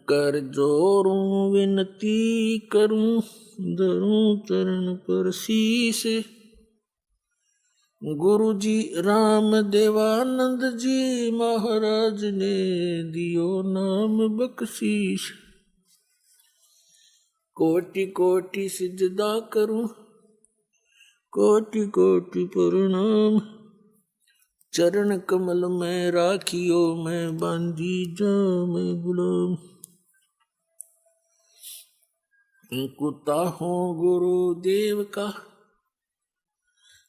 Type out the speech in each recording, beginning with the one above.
कर जोरूं विनती करूं, धरूं चरण पर शीस। गुरु जी राम देवानंद जी महाराज ने दियो नाम बख्शीश। कोटि कोटि सिजदा करूं, कोटि कोटि प्रणाम। चरण कमल में राखियो मैं बांधी जाम गुलाम। कुता हूँ गुरुदेव का,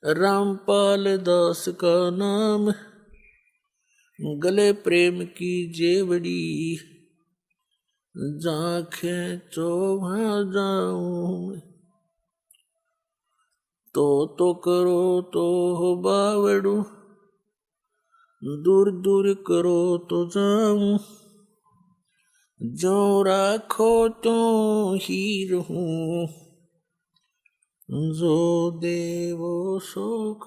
रामपाल दास का नाम। गले प्रेम की जेवड़ी, जांखें चौहा जाऊं। तो करो तो हो बावड़ू, दूर दूर करो तो जाऊं। जो राखो तो ही रहूं, जो देवो सुख।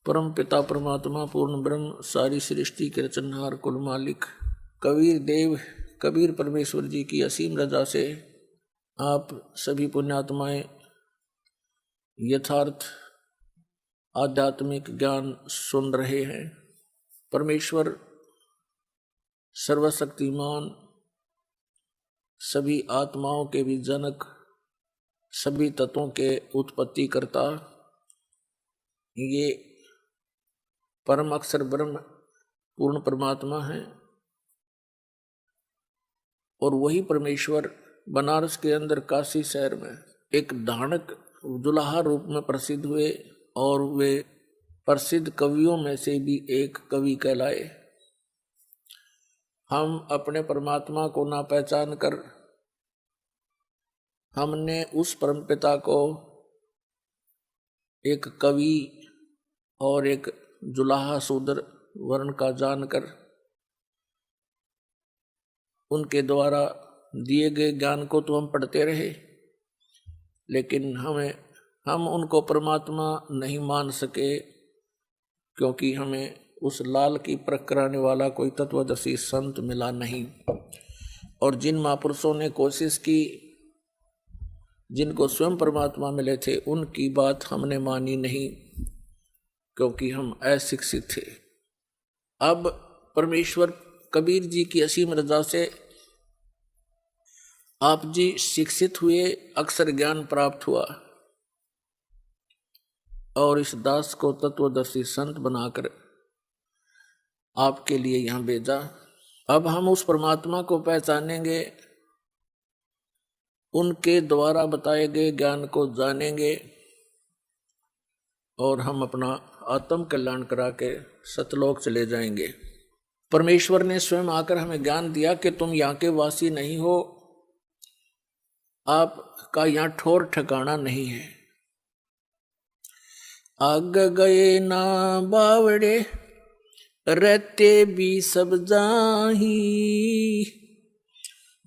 परम पिता परमात्मा पूर्ण ब्रह्म सारी सृष्टि के रचनहार कुल मालिक कबीर देव कबीर परमेश्वर जी की असीम रजा से आप सभी पुण्यात्माएं यथार्थ आध्यात्मिक ज्ञान सुन रहे हैं। परमेश्वर सर्वशक्तिमान, सभी आत्माओं के भी जनक, सभी तत्वों के उत्पत्ति करता, ये परम अक्षर ब्रह्म पूर्ण परमात्मा है। और वही परमेश्वर बनारस के अंदर काशी शहर में एक धानक दुल्हा रूप में प्रसिद्ध हुए और वे प्रसिद्ध कवियों में से भी एक कवि कहलाए। हम अपने परमात्मा को ना पहचान कर हमने उस परमपिता को एक कवि और एक जुलाहा शूद्र वर्ण का जानकर उनके द्वारा दिए गए ज्ञान को तो हम पढ़ते रहे, लेकिन हम उनको परमात्मा नहीं मान सके, क्योंकि हमें उस लाल की परख कराने वाला कोई तत्वदर्शी संत मिला नहीं। और जिन महापुरुषों ने कोशिश की, जिनको स्वयं परमात्मा मिले थे, उनकी बात हमने मानी नहीं, क्योंकि हम अशिक्षित थे। अब परमेश्वर कबीर जी की असीम रजा से आप जी शिक्षित हुए, अक्षर ज्ञान प्राप्त हुआ और इस दास को तत्वदर्शी संत बनाकर आपके लिए यहां भेजा। अब हम उस परमात्मा को पहचानेंगे, उनके द्वारा बताए गए ज्ञान को जानेंगे और हम अपना आत्म कल्याण करा के सतलोक चले जाएंगे। परमेश्वर ने स्वयं आकर हमें ज्ञान दिया कि तुम यहाँ के वासी नहीं हो, आपका यहाँ ठौर ठिकाना नहीं है। आग गए ना बावड़े, रहते भी सब जाही।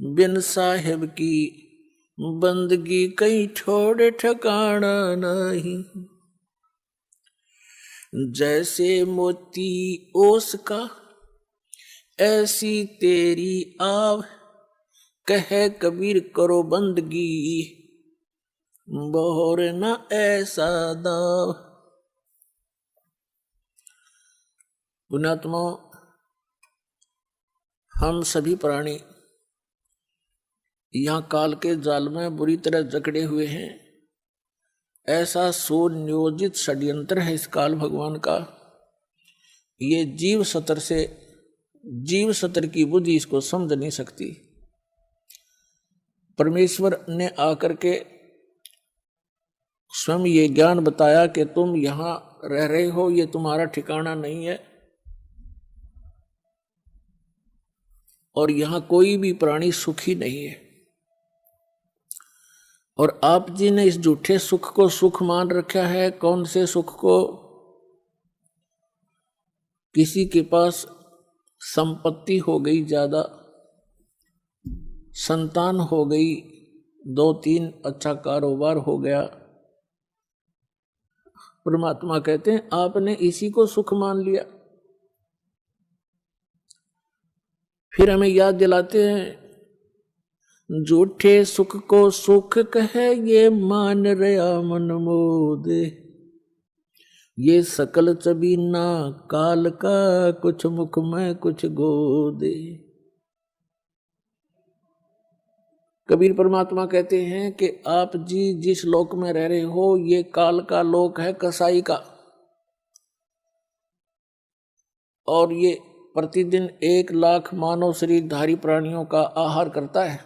बिन साहेब की बंदगी कहीं ठौर ठिकाना नहीं। जैसे मोती ओस का ऐसी तेरी आव, कहे कबीर करो बंदगी, बोर न ऐसा दाव। पुण्यात्मा, हम सभी प्राणी यहाँ काल के जाल में बुरी तरह जकड़े हुए हैं। ऐसा सुनियोजित षड्यंत्र है इस काल भगवान का। ये जीव सतर की बुद्धि इसको समझ नहीं सकती। परमेश्वर ने आकर के स्वयं ये ज्ञान बताया कि तुम यहां रह रहे हो, ये तुम्हारा ठिकाना नहीं है और यहां कोई भी प्राणी सुखी नहीं है। और आप जी ने इस झूठे सुख को सुख मान रखा है। कौन से सुख को? किसी के पास संपत्ति हो गई ज्यादा, संतान हो गई, 2-3 अच्छा कारोबार हो गया, परमात्मा कहते हैं आपने इसी को सुख मान लिया। फिर हमें याद दिलाते हैं झूठे सुख को सुख कहे ये मान रहा मन मोदे, ये सकल चबीना काल का कुछ मुख में कुछ गोदे। कबीर परमात्मा कहते हैं कि आप जी जिस लोक में रह रहे हो ये काल का लोक है, कसाई का, और ये प्रतिदिन 1 लाख मानव शरीरधारी प्राणियों का आहार करता है,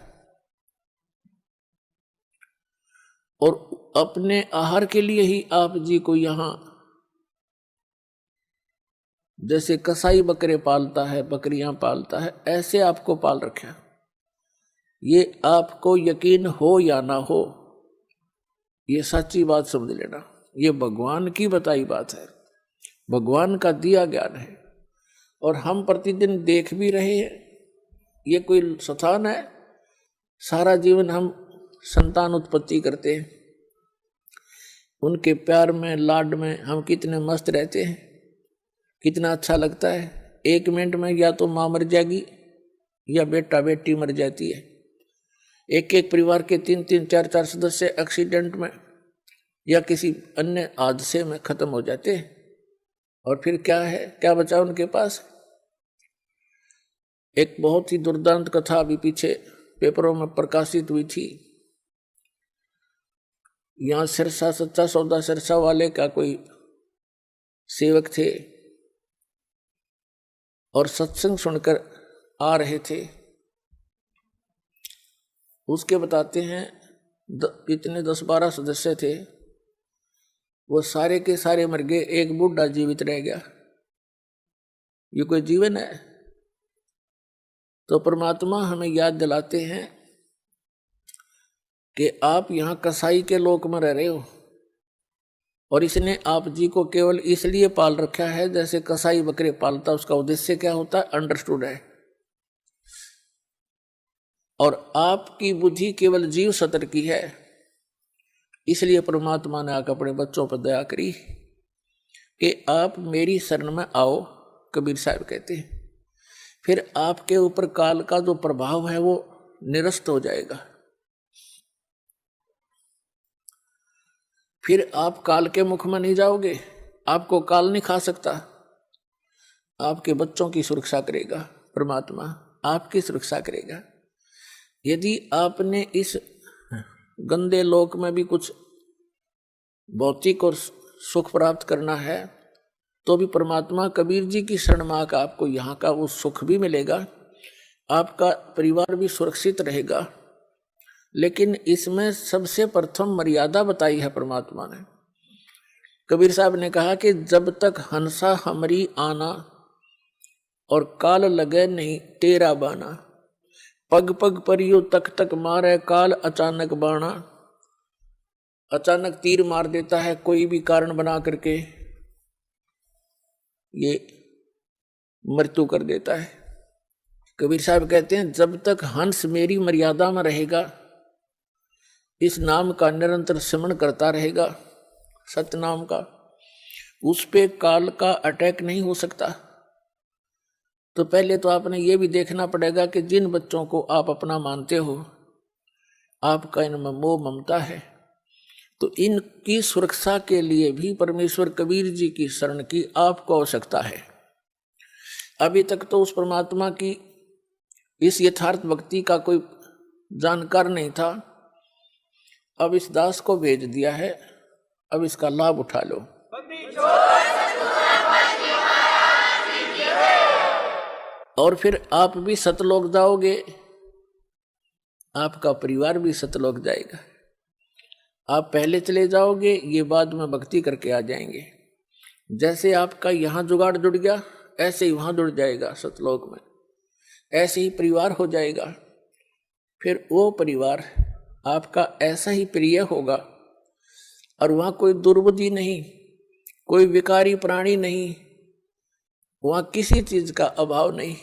और अपने आहार के लिए ही आप जी को यहां, जैसे कसाई बकरे पालता है, बकरियां पालता है, ऐसे आपको पाल रखा। ये आपको यकीन हो या ना हो, ये सच्ची बात समझ लेना, ये भगवान की बताई बात है, भगवान का दिया ज्ञान है, और हम प्रतिदिन देख भी रहे हैं। ये कोई स्थान है, सारा जीवन हम संतान उत्पत्ति करते हैं, उनके प्यार में लाड में हम कितने मस्त रहते हैं, कितना अच्छा लगता है। 1 मिनट में या तो माँ मर जाएगी या बेटा बेटी मर जाती है। एक एक परिवार के 3-3, 4-4 सदस्य एक्सीडेंट में या किसी अन्य हादसे में खत्म हो जाते हैं, और फिर क्या है, क्या बचा उनके पास। एक बहुत ही दुर्दांत कथा अभी पीछे पेपरों में प्रकाशित हुई थी। यहाँ सिरसा, सच्चा सौदा सिरसा वाले का कोई सेवक थे और सत्संग सुनकर आ रहे थे। उसके बताते हैं कितने 10-12 सदस्य थे, वो सारे के सारे मर गए, एक बूढ़ा जीवित रह गया। ये कोई जीवन है? तो परमात्मा हमें याद दिलाते हैं कि आप यहाँ कसाई के लोक में रह रहे हो, और इसने आप जी को केवल इसलिए पाल रखा है जैसे कसाई बकरे पालता। उसका उद्देश्य क्या होता है, अंडरस्टूड है। और आपकी बुद्धि केवल जीव सतर की है, इसलिए परमात्मा ने आकर अपने बच्चों पर दया करी कि आप मेरी शरण में आओ। कबीर साहब कहते हैं फिर आपके ऊपर काल का जो प्रभाव है वो निरस्त हो जाएगा। फिर आप काल के मुख में नहीं जाओगे, आपको काल नहीं खा सकता। आपके बच्चों की सुरक्षा करेगा परमात्मा, आपकी सुरक्षा करेगा। यदि आपने इस गंदे लोक में भी कुछ भौतिक और सुख प्राप्त करना है तो भी परमात्मा कबीर जी की शरण में आकर आपको यहाँ का वो सुख भी मिलेगा, आपका परिवार भी सुरक्षित रहेगा। लेकिन इसमें सबसे प्रथम मर्यादा बताई है परमात्मा ने। कबीर साहब ने कहा कि जब तक हंसा हमरी आना और काल लगे नहीं तेरा बाना, पग पग पर यो तक तक मारे काल अचानक बाणा। अचानक तीर मार देता है कोई भी कारण बना करके, ये मृत्यु कर देता है। कबीर साहब कहते हैं जब तक हंस मेरी मर्यादा में रहेगा, इस नाम का निरंतर सिमरण करता रहेगा, सतनाम का, उस पे काल का अटैक नहीं हो सकता। तो पहले तो आपने ये भी देखना पड़ेगा कि जिन बच्चों को आप अपना मानते हो, आपका इनमें मोह ममता है, तो इनकी सुरक्षा के लिए भी परमेश्वर कबीर जी की शरण की आपको आवश्यकता है। अभी तक तो उस परमात्मा की इस यथार्थ भक्ति का कोई जानकार नहीं था, अब इस दास को भेज दिया है, अब इसका लाभ उठा लो। और फिर आप भी सतलोक जाओगे, आपका परिवार भी सतलोक जाएगा। आप पहले चले जाओगे, ये बाद में भक्ति करके आ जाएंगे। जैसे आपका यहाँ जुगाड़ जुड़ गया, ऐसे ही वहाँ जुड़ जाएगा सतलोक में, ऐसे ही परिवार हो जाएगा। फिर वो परिवार आपका ऐसा ही प्रिय होगा, और वहाँ कोई दुर्बुद्धि नहीं, कोई विकारी प्राणी नहीं, वहाँ किसी चीज का अभाव नहीं,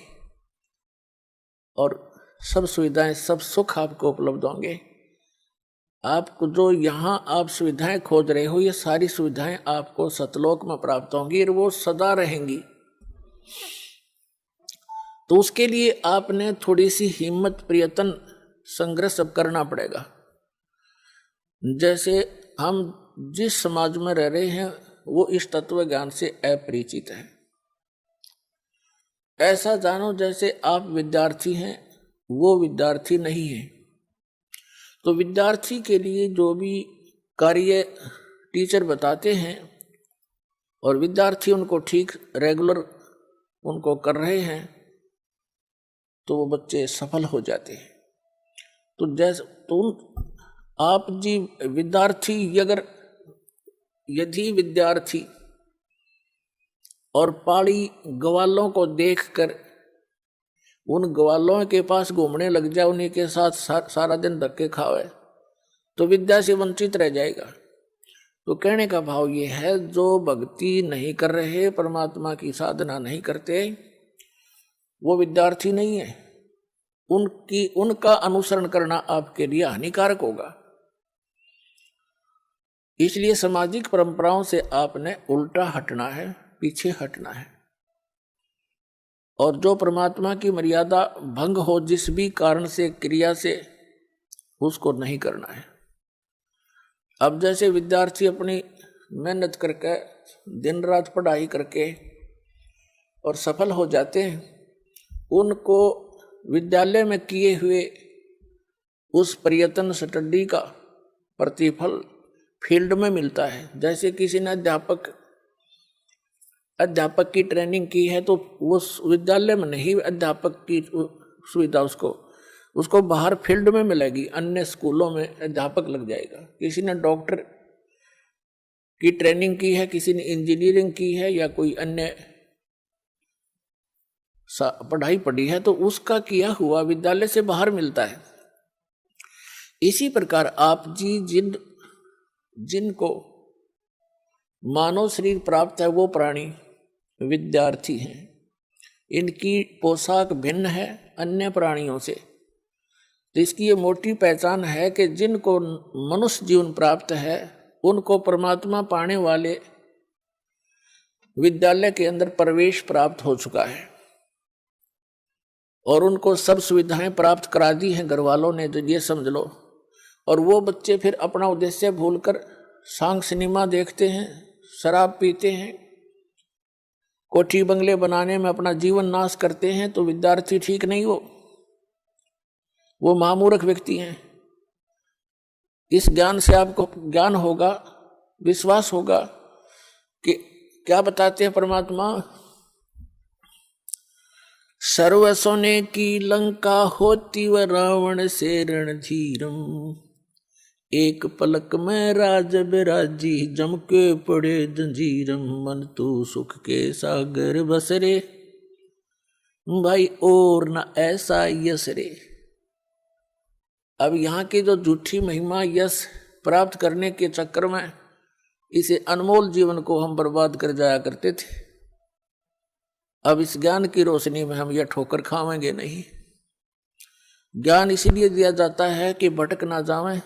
और सब सुविधाएं, सब सुख आपको उपलब्ध होंगे। आपको जो यहाँ आप सुविधाएं खोज रहे हो, ये सारी सुविधाएं आपको सतलोक में प्राप्त होंगी और वो सदा रहेंगी। तो उसके लिए आपने थोड़ी सी हिम्मत, प्रयत्न, संघर्ष अब करना पड़ेगा। जैसे हम जिस समाज में रह रहे हैं वो इस तत्व ज्ञान से अपरिचित है। ऐसा जानो जैसे आप विद्यार्थी हैं, वो विद्यार्थी नहीं है। तो विद्यार्थी के लिए जो भी कार्य टीचर बताते हैं और विद्यार्थी उनको ठीक रेगुलर उनको कर रहे हैं, तो वो बच्चे सफल हो जाते हैं। तो जैसे आप जी विद्यार्थी, यदि विद्यार्थी और पहाड़ी ग्वालों को देखकर उन ग्वालों के पास घूमने लग जाए, उन्हीं के साथ सारा दिन धक्के खावे, तो विद्या से वंचित रह जाएगा। तो कहने का भाव ये है, जो भक्ति नहीं कर रहे, परमात्मा की साधना नहीं करते, वो विद्यार्थी नहीं है। उनका अनुसरण करना आपके लिए हानिकारक होगा। इसलिए सामाजिक परंपराओं से आपने उल्टा हटना है, पीछे हटना है। और जो परमात्मा की मर्यादा भंग हो जिस भी कारण से, क्रिया से, उसको नहीं करना है। अब जैसे विद्यार्थी अपनी मेहनत करके, दिन रात पढ़ाई करके और सफल हो जाते हैं, उनको विद्यालय में किए हुए उस प्रयत्न, स्टडी का प्रतिफल फील्ड में मिलता है। जैसे किसी ने अध्यापक की ट्रेनिंग की है, तो उस विद्यालय में नहीं अध्यापक की सुविधा उसको बाहर फील्ड में मिलेगी, अन्य स्कूलों में अध्यापक लग जाएगा। किसी ने डॉक्टर की ट्रेनिंग की है, किसी ने इंजीनियरिंग की है या कोई अन्य पढ़ाई पढ़ी है, तो उसका किया हुआ विद्यालय से बाहर मिलता है। इसी प्रकार आप जी जिनको मानव शरीर प्राप्त है, वो प्राणी विद्यार्थी हैं। इनकी पोशाक भिन्न है अन्य प्राणियों से। तो इसकी ये मोटी पहचान है कि जिनको मनुष्य जीवन प्राप्त है, उनको परमात्मा पाने वाले विद्यालय के अंदर प्रवेश प्राप्त हो चुका है और उनको सब सुविधाएं प्राप्त करा दी हैं घर वालों ने, तो ये समझ लो। और वो बच्चे फिर अपना उद्देश्य भूलकर सांग सिनेमा देखते हैं, शराब पीते हैं, कोठी बंगले बनाने में अपना जीवन नाश करते हैं। तो विद्यार्थी ठीक नहीं, वो महामूर्ख व्यक्ति हैं। इस ज्ञान से आपको ज्ञान होगा, विश्वास होगा कि क्या बताते हैं परमात्मा, सर्व सोने की लंका होती व रावण से रणधीरम, एक पलक में राज बिराजी, जम के पड़े जंजीरम, मन तू सुख के सागर बसरे, भाई और न ऐसा यश रे। अब यहाँ की जो झूठी महिमा, यश प्राप्त करने के चक्कर में इसे अनमोल जीवन को हम बर्बाद कर जाया करते थे। अब इस ज्ञान की रोशनी में हम यह ठोकर खावेंगे नहीं। ज्ञान इसीलिए दिया जाता है कि भटक ना जावें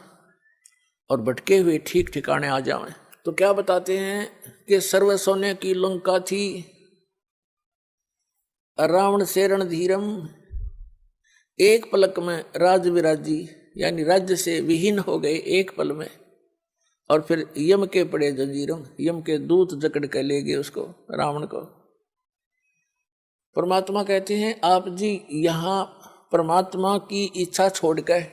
और भटके हुए ठीक ठिकाने आ जावें। तो क्या बताते हैं कि सर्व सोने की लंका थी, रावण से रणधीरम, एक पलक में राज विराजी, यानी राज्य से विहीन हो गए एक पल में। और फिर यम के पड़े जंजीरम, यम के दूत जकड़ के ले गए उसको, रावण को। परमात्मा कहते हैं आप जी यहाँ परमात्मा की इच्छा छोड़कर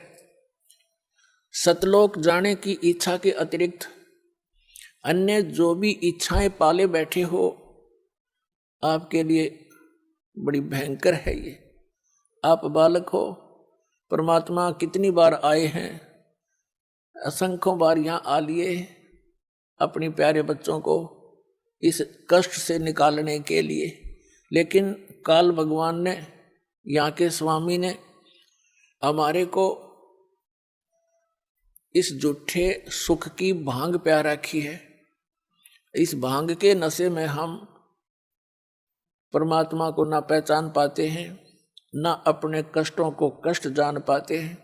सतलोक जाने की इच्छा के अतिरिक्त अन्य जो भी इच्छाएं पाले बैठे हो, आपके लिए बड़ी भयंकर है ये। आप बालक हो, परमात्मा कितनी बार आए हैं, असंख्यों बार यहाँ आ लिए अपने प्यारे बच्चों को इस कष्ट से निकालने के लिए। लेकिन काल भगवान ने, यहाँ के स्वामी ने हमारे को इस झूठे सुख की भांग प्या रखी है। इस भांग के नशे में हम परमात्मा को ना पहचान पाते हैं, ना अपने कष्टों को कष्ट जान पाते हैं।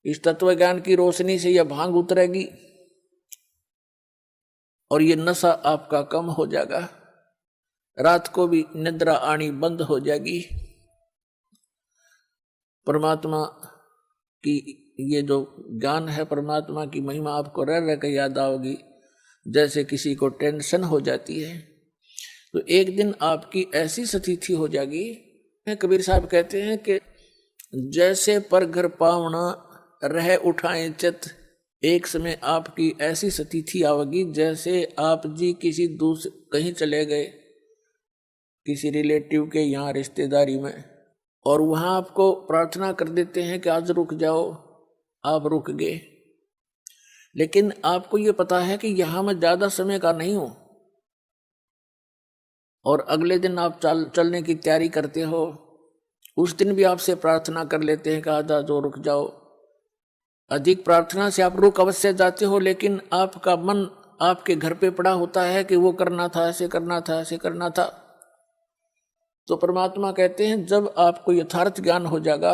इस तत्व ज्ञान की रोशनी से यह भांग उतरेगी और ये नशा आपका कम हो जाएगा। रात को भी निद्रा आनी बंद हो जाएगी। परमात्मा की ये जो ज्ञान है, परमात्मा की महिमा आपको रह रह कर याद आओगी। जैसे किसी को टेंशन हो जाती है तो एक दिन आपकी ऐसी स्थिति हो जाएगी। कबीर साहब कहते हैं कि जैसे पर घर पावना रह उठाए चित, एक समय आपकी ऐसी स्थिति आवेगी जैसे आप जी किसी दूसरे कहीं चले गए, किसी रिलेटिव के यहाँ रिश्तेदारी में, और वहाँ आपको प्रार्थना कर देते हैं कि आज रुक जाओ, आप रुक गए। लेकिन आपको ये पता है कि यहाँ मैं ज़्यादा समय का नहीं हूँ, और अगले दिन आप चलने की तैयारी करते हो। उस दिन भी आपसे प्रार्थना कर लेते हैं कि आज जो रुक जाओ। अधिक प्रार्थना से आप रुक अवश्य जाते हो, लेकिन आपका मन आपके घर पे पड़ा होता है कि वो करना था, ऐसे करना था, ऐसे करना था। तो परमात्मा कहते हैं जब आपको यथार्थ ज्ञान हो जाएगा,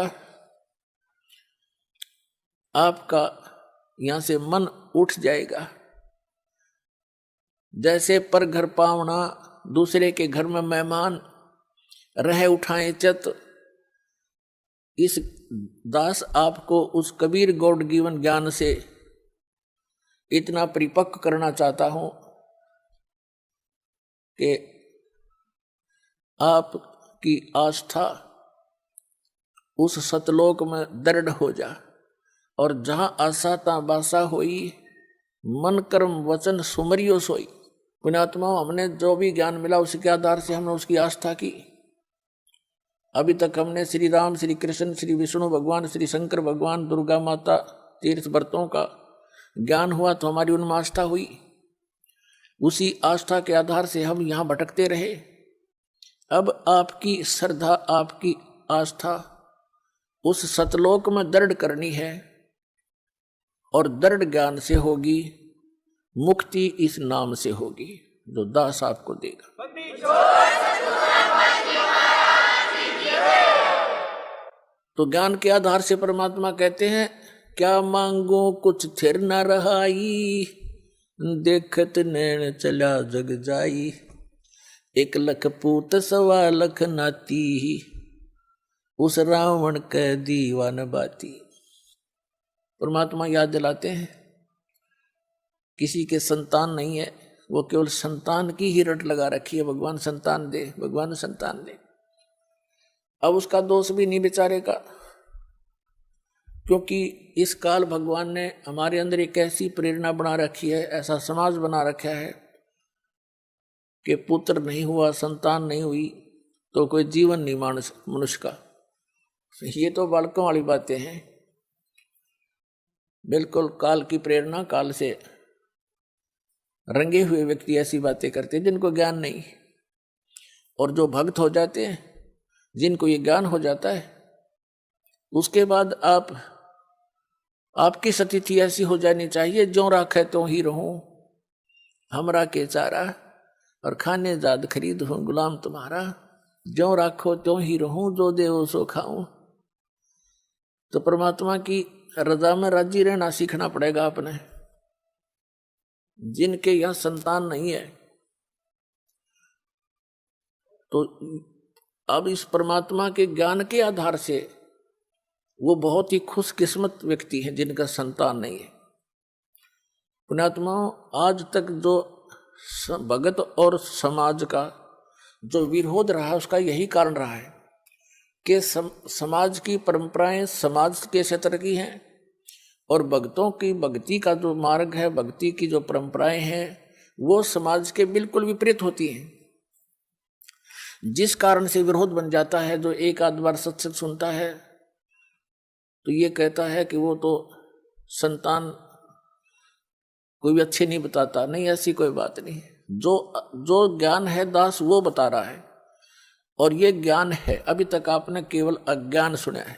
आपका यहां से मन उठ जाएगा। जैसे पर घर पावना, दूसरे के घर में मेहमान, रह उठाए चित। इस दास आपको उस कबीर गॉड गिवन ज्ञान से इतना परिपक्व करना चाहता हूं कि आपकी आस्था उस सतलोक में दृढ़ हो जा, और जहां आशा ता बासा होई, मन कर्म वचन सुमरियो सोई। पुण्यात्माओं, हमने जो भी ज्ञान मिला उसके आधार से हमने उसकी आस्था की। अभी तक हमने श्री राम, श्री कृष्ण, श्री विष्णु भगवान, श्री शंकर भगवान, दुर्गा माता, तीर्थ व्रतों का ज्ञान हुआ तो हमारी उनमें आस्था हुई। उसी आस्था के आधार से हम यहाँ भटकते रहे। अब आपकी श्रद्धा, आपकी आस्था उस सतलोक में दृढ़ करनी है, और दृढ़ ज्ञान से होगी मुक्ति, इस नाम से होगी जो दास आपको देगा। तो ज्ञान के आधार से परमात्मा कहते हैं क्या मांगो कुछ थिर न रहाई, देखत नैन चला जग जाई, 1 लख पूत 1.25 लख नाती, उस रावण के दीवान बाती। परमात्मा याद दिलाते हैं किसी के संतान नहीं है, वो केवल संतान की ही रट लगा रखी है, भगवान संतान दे, भगवान संतान दे। अब उसका दोष भी नहीं बेचारे का, क्योंकि इस काल भगवान ने हमारे अंदर एक ऐसी प्रेरणा बना रखी है, ऐसा समाज बना रखा है कि पुत्र नहीं हुआ, संतान नहीं हुई तो कोई जीवन नहीं मनुष्य का। ये तो बालकों वाली बातें हैं। बिल्कुल काल की प्रेरणा, काल से रंगे हुए व्यक्ति ऐसी बातें करते हैं जिनको ज्ञान नहीं। और जो भक्त हो जाते हैं, जिनको ये ज्ञान हो जाता है, उसके बाद आपकी स्थिति ऐसी हो जानी चाहिए, जो राखे तो ही रहूं, हमरा के चारा, और खाने जाद खरीद हूं गुलाम तुम्हारा, जो राखो त्यों ही रहूं, जो देवो सो खाऊं। तो परमात्मा की रजा में राजी रहना सीखना पड़ेगा अपने। जिनके यहां संतान नहीं है, तो अब इस परमात्मा के ज्ञान के आधार से वो बहुत ही खुशकिस्मत व्यक्ति हैं जिनका संतान नहीं है। पुण्यात्माओं, आज तक जो भगत और समाज का जो विरोध रहा है, उसका यही कारण रहा है कि समाज की परंपराएं समाज के क्षेत्र की हैं, और भक्तों की भक्ति का जो मार्ग है, भक्ति की जो परंपराएं हैं, वो समाज के बिल्कुल विपरीत होती हैं। जिस कारण से विरोध बन जाता है। जो एक आध बार सत्संग सुनता है तो ये कहता है कि वो तो संतान कोई भी अच्छे नहीं बताता। नहीं, ऐसी कोई बात नहीं। जो ज्ञान है दास वो बता रहा है, और ये ज्ञान है। अभी तक आपने केवल अज्ञान सुना है।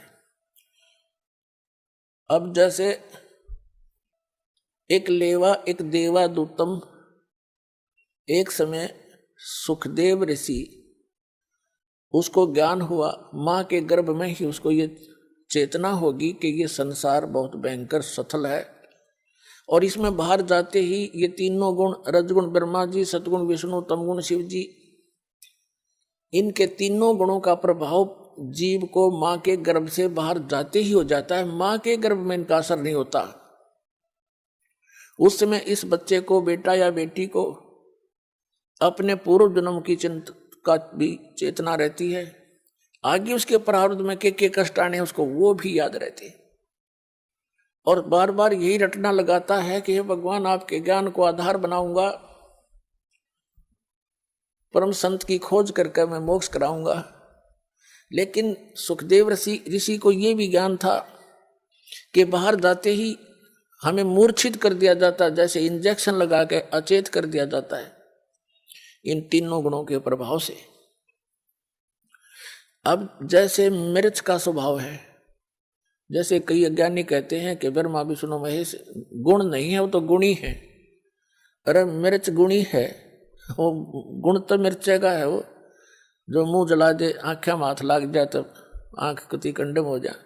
अब जैसे एक लेवा एक देवा दूतम, एक समय सुखदेव ऋषि, उसको ज्ञान हुआ, मां के गर्भ में ही उसको ये चेतना होगी कि ये संसार बहुत भयंकर सथल है और इसमें बाहर जाते ही ये तीनों गुण, रजगुण ब्रह्मा जी, सतगुण विष्णु, तमगुण शिव जी, इनके तीनों गुणों का प्रभाव जीव को मां के गर्भ से बाहर जाते ही हो जाता है। मां के गर्भ में इनका असर नहीं होता। उस समय इस बच्चे को, बेटा या बेटी को, अपने पूर्व जन्म की चिंता का भी चेतना रहती है। आगे उसके प्रारब्ध में के कष्ट आने उसको वो भी याद रहते, और बार बार यही रटना लगाता है कि हे भगवान, आपके ज्ञान को आधार बनाऊंगा, परम संत की खोज करके मैं मोक्ष कराऊंगा। लेकिन सुखदेव ऋषि को यह भी ज्ञान था कि बाहर जाते ही हमें मूर्छित कर दिया जाता, जैसे इंजेक्शन लगा के अचेत कर दिया जाता है इन तीनों गुणों के प्रभाव से। अब जैसे मिर्च का स्वभाव है, जैसे कई अज्ञानी कहते हैं कि ब्रह्मा विष्णु महेश गुण नहीं है, वो तो गुणी है। अरे मिर्च गुणी है, वो गुण तो मिर्चे का है, वो जो मुंह जला दे, आंखें में हाथ लाग जाए तो आंख कति कंडम हो जाए।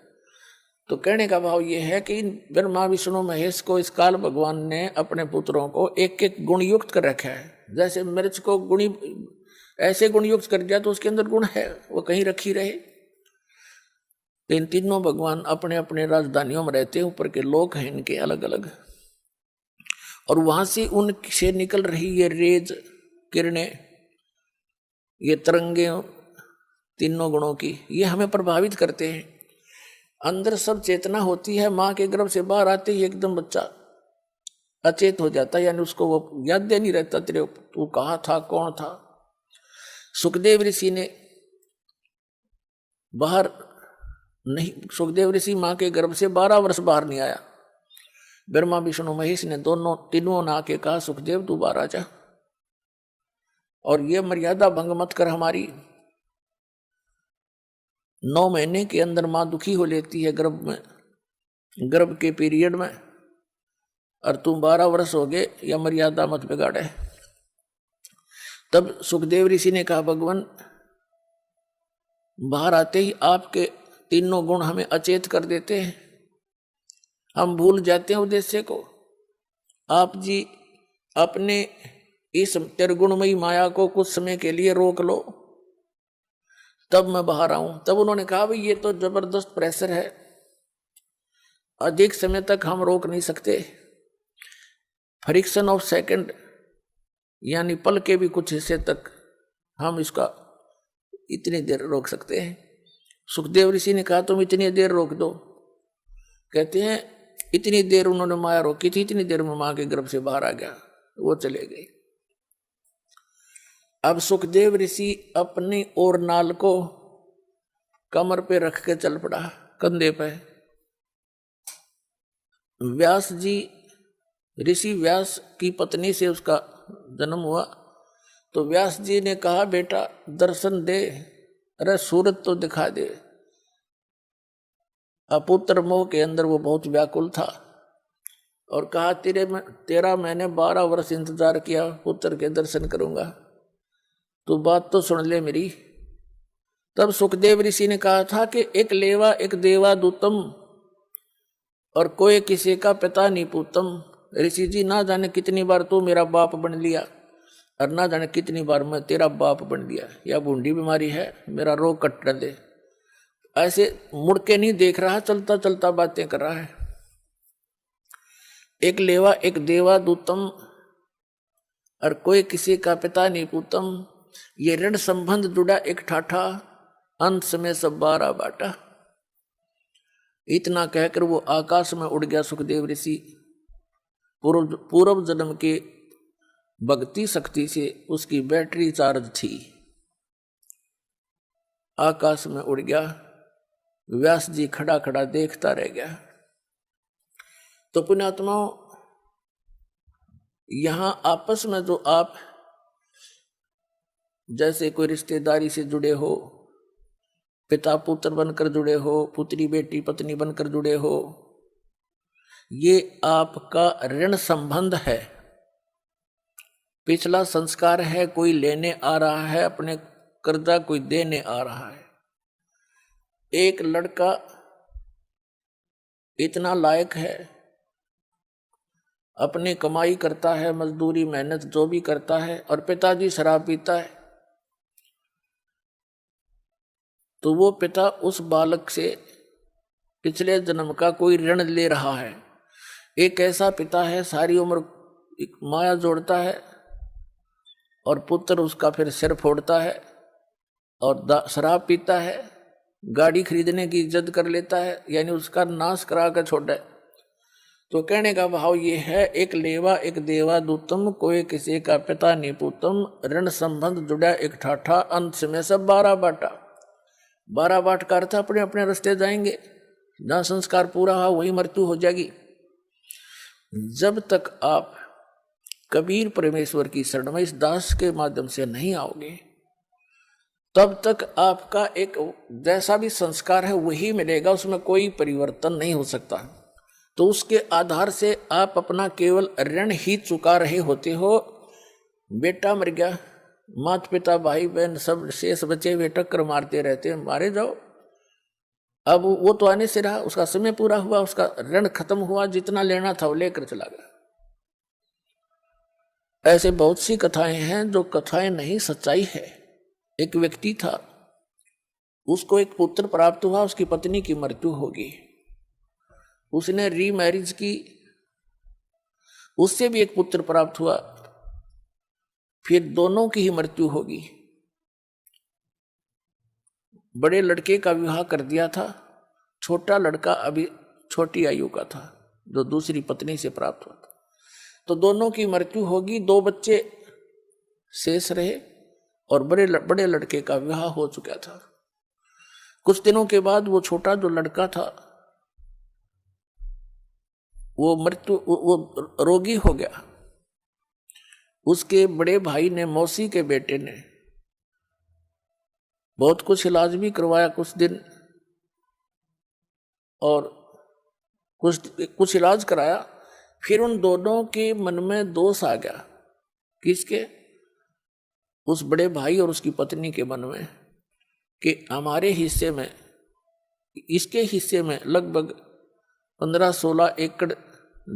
तो कहने का भाव ये है कि ब्रह्मा विष्णु महेश को इस काल भगवान ने अपने पुत्रों को एक एक गुण युक्त कर रखा है। जैसे मिर्च को गुणी ऐसे गुण युक्त कर दिया तो उसके अंदर गुण है, वो कहीं रखी रहे। इन तीनों भगवान अपने अपने राजधानियों में रहते हैं, ऊपर के लोक हैं इनके अलग अलग, और वहां से उनसे निकल रही ये रेज किरणें, ये तरंगे तीनों गुणों की, ये हमें प्रभावित करते हैं। अंदर सब चेतना होती है, मां के गर्भ से बाहर आते ही एकदम बच्चा अचेत हो जाता है, यानी उसको वो याद नहीं रहता तेरे तू कहाँ था, कौन था। सुखदेव ऋषि ने बाहर नहीं, सुखदेव ऋषि मां के गर्भ से 12 वर्ष बाहर नहीं आया। ब्रह्मा विष्णु महेश ने तीनों ने आके कहा, सुखदेव तू बाहर आ जा, और ये मर्यादा भंग मत कर हमारी। 9 महीने के अंदर मां दुखी हो लेती है गर्भ में, गर्भ के पीरियड में, और तुम 12 वर्ष हो गए, या मर्यादा मत बिगाड़े। तब सुखदेव ऋषि ने कहा, भगवान बाहर आते ही आपके तीनों गुण हमें अचेत कर देते हैं, हम भूल जाते हैं उद्देश्य को। आप जी अपने इस त्रिगुणमयी माया को कुछ समय के लिए रोक लो, तब मैं बाहर आऊं। तब उन्होंने कहा, भाई ये तो जबरदस्त प्रेशर है, अधिक समय तक हम रोक नहीं सकते। फ्रिक्शन ऑफ सेकंड, यानी पल के भी कुछ हिस्से तक हम इसका इतनी देर रोक सकते हैं। सुखदेव ऋषि ने कहा, तुम इतनी देर रोक दो। कहते हैं इतनी देर उन्होंने माया रोकी थी, इतनी देर में मां के गर्भ से बाहर आ गया, वो चले गए। अब सुखदेव ऋषि अपनी और नाल को कमर पे रख के चल पड़ा, कंधे पे। व्यास जी, ऋषि व्यास की पत्नी से उसका जन्म हुआ, तो व्यास जी ने कहा, बेटा दर्शन दे, अरे सूरत तो दिखा दे। अपुत्र मोह के अंदर वो बहुत व्याकुल था, और कहा, तेरा मैंने 12 वर्ष इंतजार किया, पुत्र के दर्शन करूंगा, तो बात तो सुन ले मेरी। तब सुखदेव ऋषि ने कहा था कि एक लेवा एक देवा दूतम, और कोई किसी का पिता नहीं पूतम। ऋषि जी, ना जाने कितनी बार तू मेरा बाप बन लिया, और ना जाने कितनी बार मैं तेरा बाप बन लिया। या बूंदी बीमारी है, मेरा रोग कट दे। ऐसे मुड़ के नहीं देख रहा, चलता चलता बातें कर रहा है। एक लेवा एक देवा दूतम, और कोई किसी का पिता नहीं पूतम। ये ऋण संबंध जुड़ा एक ठाठा, अंत में सब 12 बाटा। इतना कहकर वो आकाश में उड़ गया सुखदेव ऋषि। पूर्व जन्म के भक्ति शक्ति से उसकी बैटरी चार्ज थी, आकाश में उड़ गया। व्यास जी खड़ा खड़ा देखता रह गया। तो पुण्यात्माओं, यहां आपस में जो आप जैसे कोई रिश्तेदारी से जुड़े हो, पिता पुत्र बनकर जुड़े हो, पुत्री बेटी पत्नी बनकर जुड़े हो, ये आपका ऋण संबंध है, पिछला संस्कार है। कोई लेने आ रहा है अपने कर्जा, कोई देने आ रहा है। एक लड़का इतना लायक है, अपनी कमाई करता है, मजदूरी मेहनत जो भी करता है, और पिताजी शराब पीता है, तो वो पिता उस बालक से पिछले जन्म का कोई ऋण ले रहा है। एक ऐसा पिता है, सारी उम्र माया जोड़ता है और पुत्र उसका फिर सिर फोड़ता है और शराब पीता है, गाड़ी खरीदने की जिद कर लेता है, यानी उसका नाश करा कर छोड़े। तो कहने का भाव ये है, एक लेवा एक देवा दूतम, कोई किसी का पिता निपुतम, ऋण संबंध जुड़ा एक ठाठा, अंत में सब 12 बाटा। 12 बाट का अर्थ अपने अपने रास्ते जाएंगे, जहां संस्कार पूरा हुआ वही मृत्यु हो जाएगी। जब तक आप कबीर परमेश्वर की शरण में इस दास के माध्यम से नहीं आओगे, तब तक आपका एक जैसा भी संस्कार है वही मिलेगा, उसमें कोई परिवर्तन नहीं हो सकता। तो उसके आधार से आप अपना केवल ऋण ही चुका रहे होते हो। बेटा मर गया, माता पिता भाई बहन सब शेष बचे हुए टक्कर मारते रहते हैं, मारे जाओ। अब वो तो आने से रहा, उसका समय पूरा हुआ, उसका ऋण खत्म हुआ, जितना लेना था वो लेकर चला गया। ऐसे बहुत सी कथाएं हैं जो कथाएं नहीं, सच्चाई है। एक व्यक्ति था, उसको एक पुत्र प्राप्त हुआ, उसकी पत्नी की मृत्यु होगी, उसने रीमैरिज की, उससे भी एक पुत्र प्राप्त हुआ, फिर दोनों की ही मृत्यु होगी। बड़े लड़के का विवाह कर दिया था, छोटा लड़का अभी छोटी आयु का था जो दूसरी पत्नी से प्राप्त हुआ था। तो दोनों की मृत्यु होगी, 2 बच्चे शेष रहे और बड़े लड़के का विवाह हो चुका था। कुछ दिनों के बाद वो छोटा जो लड़का था वो रोगी हो गया। उसके बड़े भाई ने, मौसी के बेटे ने बहुत कुछ इलाज भी करवाया कुछ दिन, और कुछ इलाज कराया। फिर उन दोनों के मन में दोष आ गया। किसके? उस बड़े भाई और उसकी पत्नी के मन में, कि हमारे हिस्से में, इसके हिस्से में लगभग 15-16 एकड़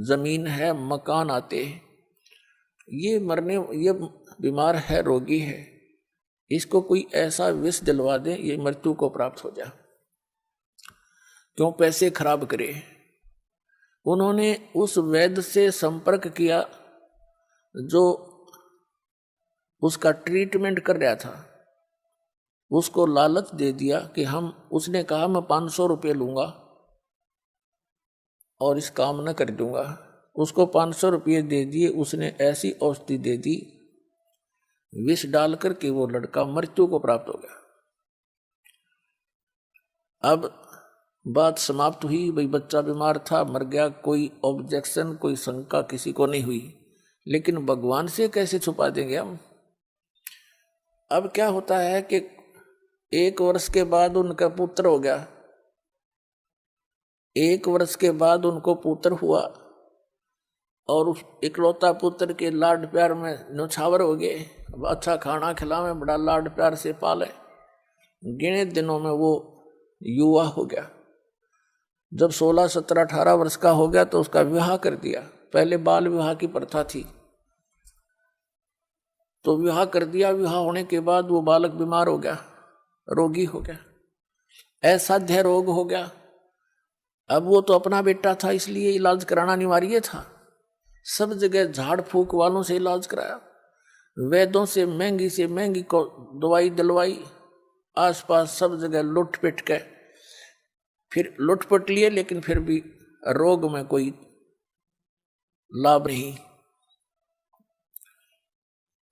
जमीन है, मकान आते हैं, ये बीमार है, रोगी है, इसको कोई ऐसा विष दिलवा दें ये मृत्यु को प्राप्त हो जाए, क्यों पैसे खराब करे। उन्होंने उस वैद्य से संपर्क किया जो उसका ट्रीटमेंट कर रहा था, उसको लालच दे दिया कि उसने कहा मैं 500 रुपये लूंगा और इस काम न कर दूंगा। उसको 500 रुपये दे दिए, उसने ऐसी औषधि दे दी, विष डाल करके वो लड़का मृत्यु को प्राप्त हो गया। अब बात समाप्त हुई, भाई बच्चा बीमार था, मर गया, कोई ऑब्जेक्शन, कोई शंका किसी को नहीं हुई। लेकिन भगवान से कैसे छुपा देंगे हम? अब क्या होता है कि 1 वर्ष के बाद उनका पुत्र हो गया, 1 वर्ष के बाद उनको पुत्र हुआ और उस इकलौता पुत्र के लाड प्यार में न्यौछावर हो गए। अब अच्छा खाना खिलावे, बड़ा लाड प्यार से पाले, गिने दिनों में वो युवा हो गया। जब 16, 17, 18 वर्ष का हो गया तो उसका विवाह कर दिया। पहले बाल विवाह की प्रथा थी, तो विवाह कर दिया। विवाह होने के बाद वो बालक बीमार हो गया, रोगी हो गया, असाध्य रोग हो गया। अब वो तो अपना बेटा था, इसलिए इलाज कराना अनिवार्य था। सब जगह झाड़ फूक वालों से इलाज कराया, वैद्यों से महंगी को दवाई दिलवाई, आसपास सब जगह लुट पिट के फिर लुटपट लिए, लेकिन फिर भी रोग में कोई लाभ नहीं।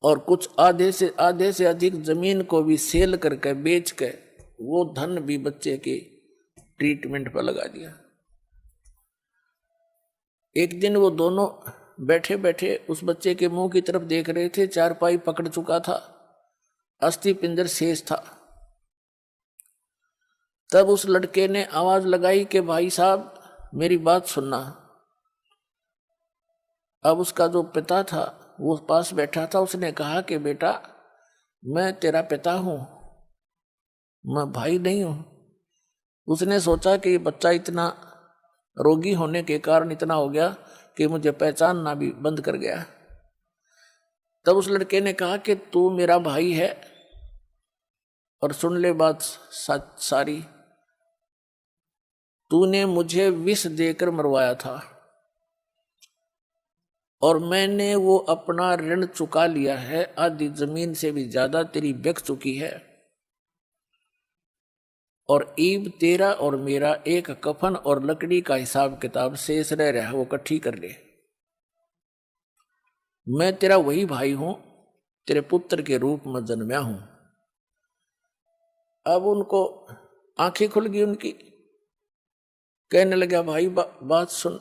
और कुछ आधे से अधिक जमीन को भी सेल करके बेच के वो धन भी बच्चे के ट्रीटमेंट पर लगा दिया। एक दिन वो दोनों बैठे बैठे उस बच्चे के मुंह की तरफ देख रहे थे। चारपाई पकड़ चुका था, अस्थि पिंजर शेष था। तब उस लड़के ने आवाज लगाई कि भाई साहब मेरी बात सुनना। अब उसका जो पिता था वो पास बैठा था, उसने कहा कि बेटा मैं तेरा पिता हूं, मैं भाई नहीं हूं। उसने सोचा कि ये बच्चा इतना रोगी होने के कारण इतना हो गया कि मुझे पहचानना भी बंद कर गया। तब उस लड़के ने कहा कि तू मेरा भाई है और सुन ले बात सारी, तूने मुझे विष देकर मरवाया था और मैंने वो अपना ऋण चुका लिया है, आधी जमीन से भी ज्यादा तेरी बिक चुकी है, और ईब तेरा और मेरा एक कफन और लकड़ी का हिसाब किताब शेष रह रहा है, वो इकट्ठी कर ले। मैं तेरा वही भाई हूं, तेरे पुत्र के रूप में जन्मया हूं। अब उनको आंखें खुल गई उनकी, कहने लगा भाई बात सुन,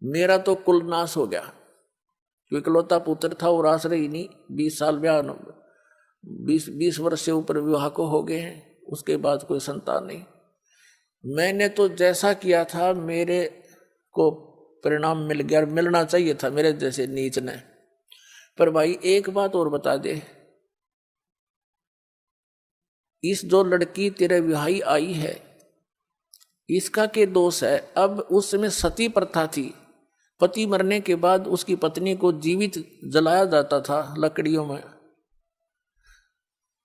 मेरा तो कुल नाश हो गया, क्योंकि इकलौता पुत्र था और आश्रय ही नहीं, 20 साल ब्याह 20 वर्ष से ऊपर विवाह को हो गए हैं, उसके बाद कोई संतान नहीं। मैंने तो जैसा किया था मेरे को परिणाम मिल गया, मिलना चाहिए था मेरे जैसे नीच ने। पर भाई एक बात और बता दे, इस जो लड़की तेरे विवाही आई है इसका क्या दोष है? अब उस समय सती प्रथा थी, पति मरने के बाद उसकी पत्नी को जीवित जलाया जाता था लकड़ियों में।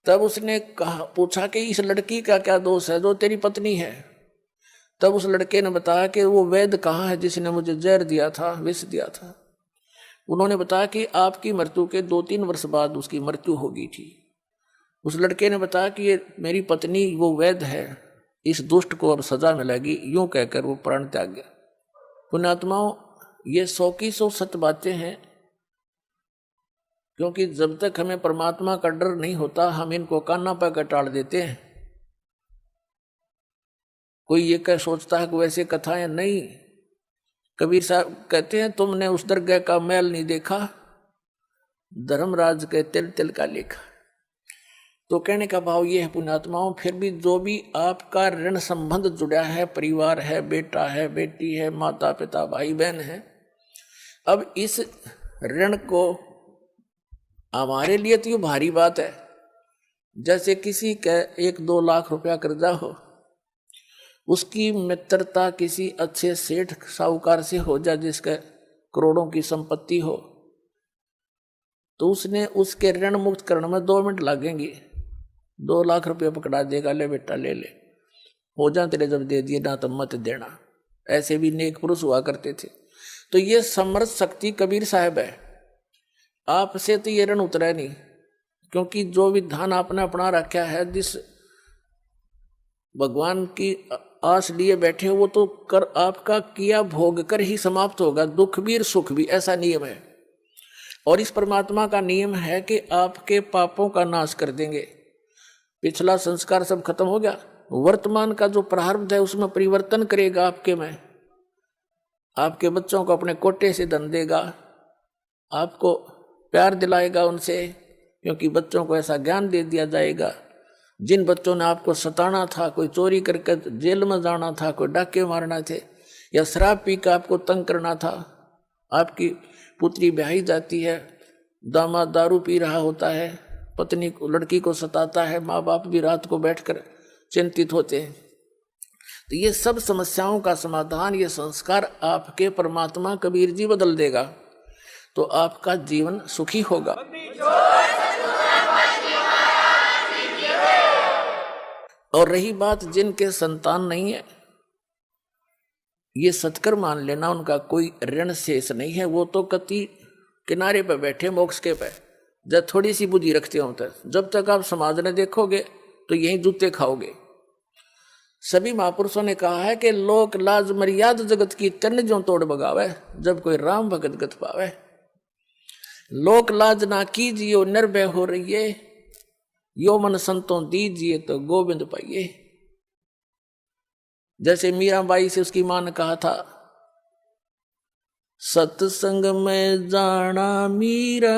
तब उसने कहा, पूछा कि इस लड़की का क्या दोष है जो तेरी पत्नी है? तब उस लड़के ने बताया कि वो वैद्य कहाँ है जिसने मुझे जहर दिया था, विष दिया था। उन्होंने बताया कि आपकी मृत्यु के 2-3 वर्ष बाद उसकी मृत्यु हो गई थी। उस लड़के ने बताया कि ये मेरी पत्नी वो वैद्य है, इस दुष्ट को अब सजा मिलेगी, यूं कहकर वो प्राण त्याग गया। पुण्यात्माओं, ये 100 की 100 सत्य बातें हैं, क्योंकि जब तक हमें परमात्मा का डर नहीं होता हम इनको कान्ना पर टाल देते हैं। कोई ये कह सोचता है कि वैसे कथाएं नहीं। कबीर साहब कहते हैं, तुमने उस दरगाह का मैल नहीं देखा, धर्मराज के तिल तिल का लेखा। तो कहने का भाव ये है पुण्यात्माओं, फिर भी जो भी आपका ऋण संबंध जुड़ा है, परिवार है, बेटा है, बेटी है, माता पिता, भाई बहन है, अब इस ऋण को हमारे लिए तो ये भारी बात है। जैसे किसी का 1-2 लाख रुपया कर्जा हो, उसकी मित्रता किसी अच्छे सेठ साहूकार से हो जाए जिसके करोड़ों की संपत्ति हो, तो उसने उसके ऋण मुक्त करने में 2 मिनट लगेंगे, 2 लाख रुपया पकड़ा देगा, ले बेटा ले ले, हो जा तेरे जब दे दिए ना तो मत देना। ऐसे भी नेक पुरुष हुआ करते थे। तो ये समर्थ शक्ति कबीर साहब है। आपसे तो ये ऋण उतरा नहीं, क्योंकि जो विधान आपने अपना रखा है, जिस भगवान की आस लिए बैठे हो, वो तो कर आपका किया भोग कर ही समाप्त होगा, दुख भी और सुख भी, ऐसा नियम है। और इस परमात्मा का नियम है कि आपके पापों का नाश कर देंगे। पिछला संस्कार सब खत्म हो गया, वर्तमान का जो प्रारब्ध है उसमें परिवर्तन करेगा आपके में। आपके बच्चों को अपने कोटे से धन देगा, आपको प्यार दिलाएगा उनसे, क्योंकि बच्चों को ऐसा ज्ञान दे दिया जाएगा। जिन बच्चों ने आपको सताना था, कोई चोरी करके जेल में जाना था, कोई डाके मारना थे, या शराब पी कर आपको तंग करना था, आपकी पुत्री ब्याही जाती है, दामाद दारू पी रहा होता है, पत्नी लड़की को सताता है, माँ बाप भी रात को बैठकर चिंतित होते हैं। तो ये सब समस्याओं का समाधान, ये संस्कार आपके परमात्मा कबीर जी बदल देगा, तो आपका जीवन सुखी होगा। और रही बात जिनके संतान नहीं है, ये सत्कर मान लेना, उनका कोई ऋण शेष नहीं है, वो तो कति किनारे पे बैठे मोक्ष के पे, जब थोड़ी सी बुद्धि रखते हो तक। जब तक आप समाज में देखोगे तो यही जूते खाओगे। सभी महापुरुषों ने कहा है कि लोक लाज मर्याद जगत की तन जो तोड़ बगावे, जब कोई राम भगत गत पावे। लोक लाज ना कीजियो निर्भय हो रहिए, यो मन संतों दीजिए तो गोविंद पाइए। जैसे मीराबाई से उसकी मां ने कहा था, सत्संग में जाना मीरा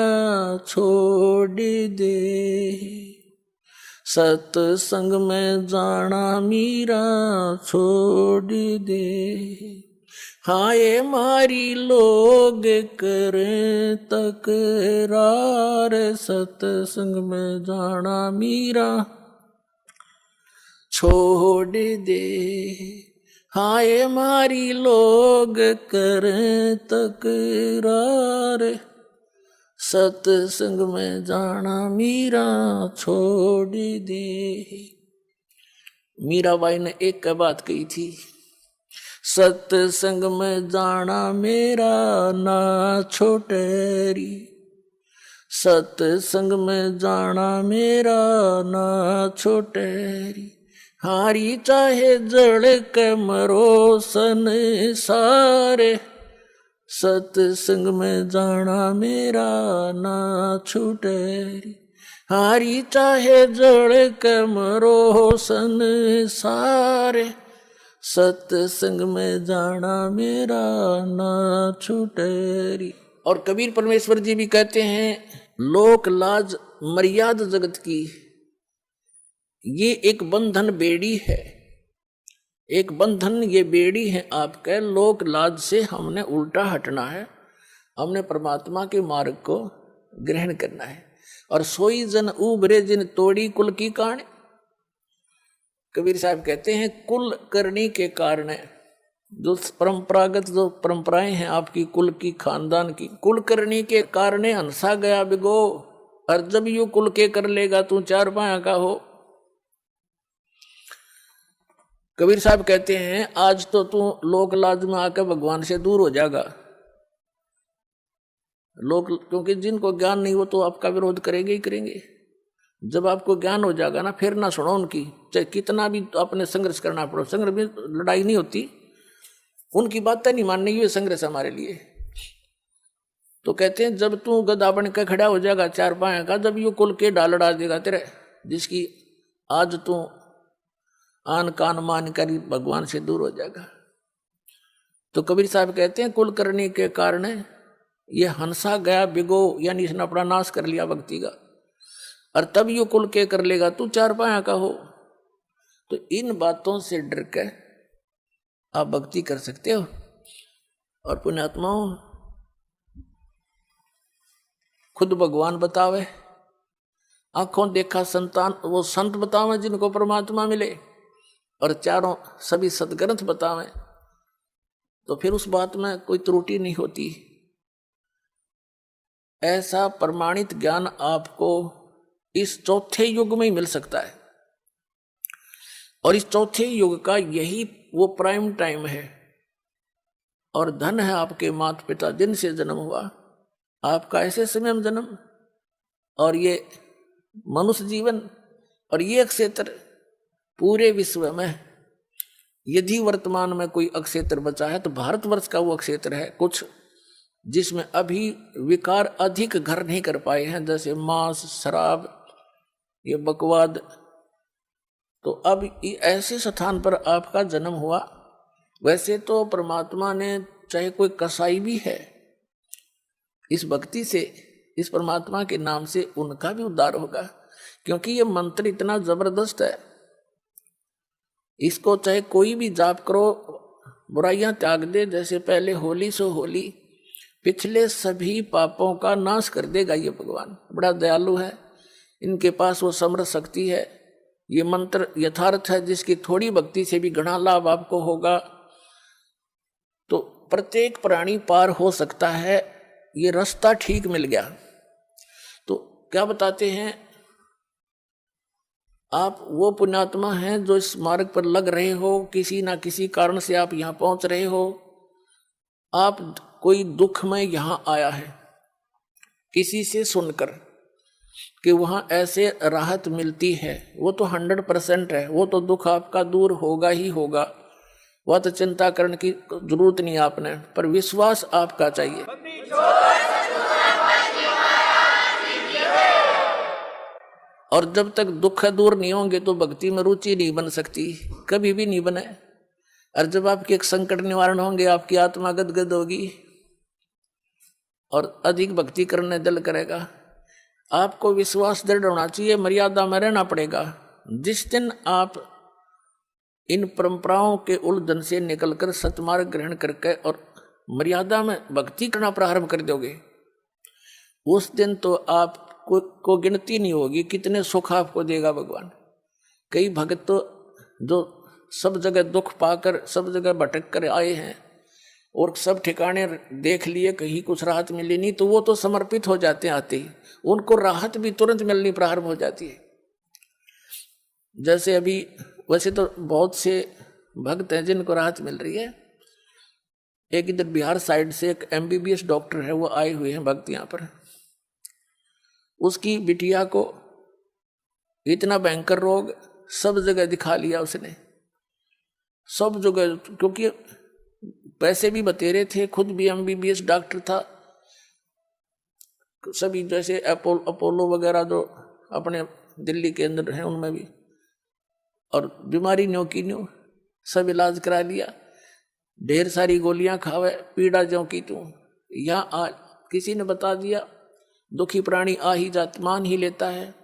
छोड़ दे, सत्संग में जाना मीरा छोड़ दे, हाय मारी लोग करे तकरार, सत्संग में जाना मीरा छोड़ दे। हाय मारी लोग करें तकरार, सत्संग में जाना मीरा छोड़ दे। मीराबाई ने एक बात कही थी, सत्संग में जाना मेरा ना छोटेरी, सत्संग में जाना मेरा ना छोटेरी। हारी चाहे जड़ के मरो संसारे, सत्संग में जाना मेरा ना छूटेरी। हारी चाहे जड़ के मरो संसारे, सत्संग में जाना मेरा ना छूटेरी। और कबीर परमेश्वर जी भी कहते हैं, लोक लाज मर्याद जगत की, ये एक बंधन बेड़ी है, एक बंधन ये बेड़ी है आपके। लोक लाज से हमने उल्टा हटना है, हमने परमात्मा के मार्ग को ग्रहण करना है। और सोई जन उबरे जिन तोड़ी कुल की कान। कबीर साहब कहते हैं, कुल करनी के कारण, जो परंपरागत जो परंपराएं हैं आपकी कुल की खानदान की, कुल करनी के कारण हंसा गया बिगो, और जब यू कुल के कर लेगा तू चार पाया का हो। कबीर साहब कहते हैं, आज तो तू लोक लाज में आकर भगवान से दूर हो जाएगा। लोग, क्योंकि जिनको ज्ञान नहीं हो तो आपका विरोध करेंगे ही करेंगे। जब आपको ज्ञान हो जाएगा ना, फिर ना सुनो उनकी, चाहे कितना भी अपने संघर्ष करना पड़ो। संघर्ष में लड़ाई नहीं होती, उनकी बातें नहीं माननी, ये संघर्ष हमारे लिए। तो कहते हैं, जब तू गधा बन के खड़ा हो जाएगा चार पाया का, जब यू कुल के डाल लड़ा देगा तेरे, जिसकी आज तू आन कान मान कर भगवान से दूर हो जाएगा। तो कबीर साहब कहते हैं, कुल करने के कारण ये हंसा गया बिगो, यानी इसने अपना नाश कर लिया भक्ति का। और तब यू कुल के कर लेगा तू चार पाया का हो। तो इन बातों से डर के आप भक्ति कर सकते हो। और पुण्यात्माओं, खुद भगवान बतावे, आंखों देखा संतान, वो संत बतावे जिनको परमात्मा मिले, और चारों सभी सदग्रंथ बतावे, तो फिर उस बात में कोई त्रुटि नहीं होती। ऐसा प्रमाणित ज्ञान आपको इस चौथे युग में ही मिल सकता है। और इस चौथे युग का यही वो प्राइम टाइम है। और धन है आपके माता पिता जिनसे जन्म हुआ, आपका ऐसे समय में जन्म, और ये मनुष्य जीवन, और ये क्षेत्र पूरे विश्व में यदि वर्तमान में कोई अक्षेत्र बचा है तो भारतवर्ष का वो अक्षेत्र है कुछ, जिसमें अभी विकार अधिक घर नहीं कर पाए हैं, जैसे मांस, शराब, ये बकवाद। तो अब ऐसे स्थान पर आपका जन्म हुआ। वैसे तो परमात्मा ने, चाहे कोई कसाई भी है, इस भक्ति से, इस परमात्मा के नाम से उनका भी उद्धार होगा, क्योंकि ये मंत्र इतना जबरदस्त है। इसको चाहे कोई भी जाप करो, बुराइयां त्याग दे, जैसे पहले होली सो होली, पिछले सभी पापों का नाश कर देगा ये भगवान। बड़ा दयालु है, इनके पास वो समर्थ शक्ति है। ये मंत्र यथार्थ है, जिसकी थोड़ी भक्ति से भी घना लाभ आपको होगा। तो प्रत्येक प्राणी पार हो सकता है, ये रास्ता ठीक मिल गया। तो क्या बताते हैं, आप वो पुण्यात्मा हैं जो इस मार्ग पर लग रहे हो, किसी ना किसी कारण से आप यहाँ पहुंच रहे हो। आप कोई दुख में यहाँ आया है, किसी से सुनकर कि वहाँ ऐसे राहत मिलती है, वो तो 100% है, वो तो दुख आपका दूर होगा ही होगा। वह तो चिंता करने की जरूरत नहीं आपने, पर विश्वास आपका चाहिए। और जब तक दुख दूर नहीं होंगे तो भक्ति में रुचि नहीं बन सकती, कभी भी नहीं बने। और जब आपके एक संकट निवारण होंगे, आपकी आत्मा गदगद होगी और अधिक भक्ति करने दिल करेगा। आपको विश्वास दृढ़ होना चाहिए, मर्यादा में रहना पड़ेगा। जिस दिन आप इन परंपराओं के उलझन से निकलकर सतमार्ग ग्रहण करके और मर्यादा में भक्ति करना प्रारंभ कर दोगे, उस दिन तो आप को गिनती नहीं होगी कितने सुख आपको देगा भगवान। कई भक्त तो जो सब जगह दुख पाकर सब जगह भटक कर आए हैं और सब ठिकाने देख लिए, कहीं कुछ राहत मिली नहीं, तो वो तो समर्पित हो जाते हैं आते ही, उनको राहत भी तुरंत मिलनी प्रारंभ हो जाती है। जैसे अभी वैसे तो बहुत से भक्त हैं जिनको राहत मिल रही है। एक इधर बिहार साइड से एक MBBS डॉक्टर है, वो आए हुए हैं भक्त यहाँ पर। उसकी बिटिया को इतना भयंकर रोग, सब जगह दिखा लिया उसने, सब जगह, क्योंकि पैसे भी बतेरे थे, खुद भी MBBS डॉक्टर था। सभी जैसे अपोलो वगैरह जो अपने दिल्ली के अंदर हैं उनमें भी, और बीमारी न्यों की न्यों सब इलाज करा लिया, ढेर सारी गोलियां खावे, पीड़ा ज्यों की त्यों। यहाँ किसी ने बता दिया दुखी प्राणी आ ही जात मान ही लेता है।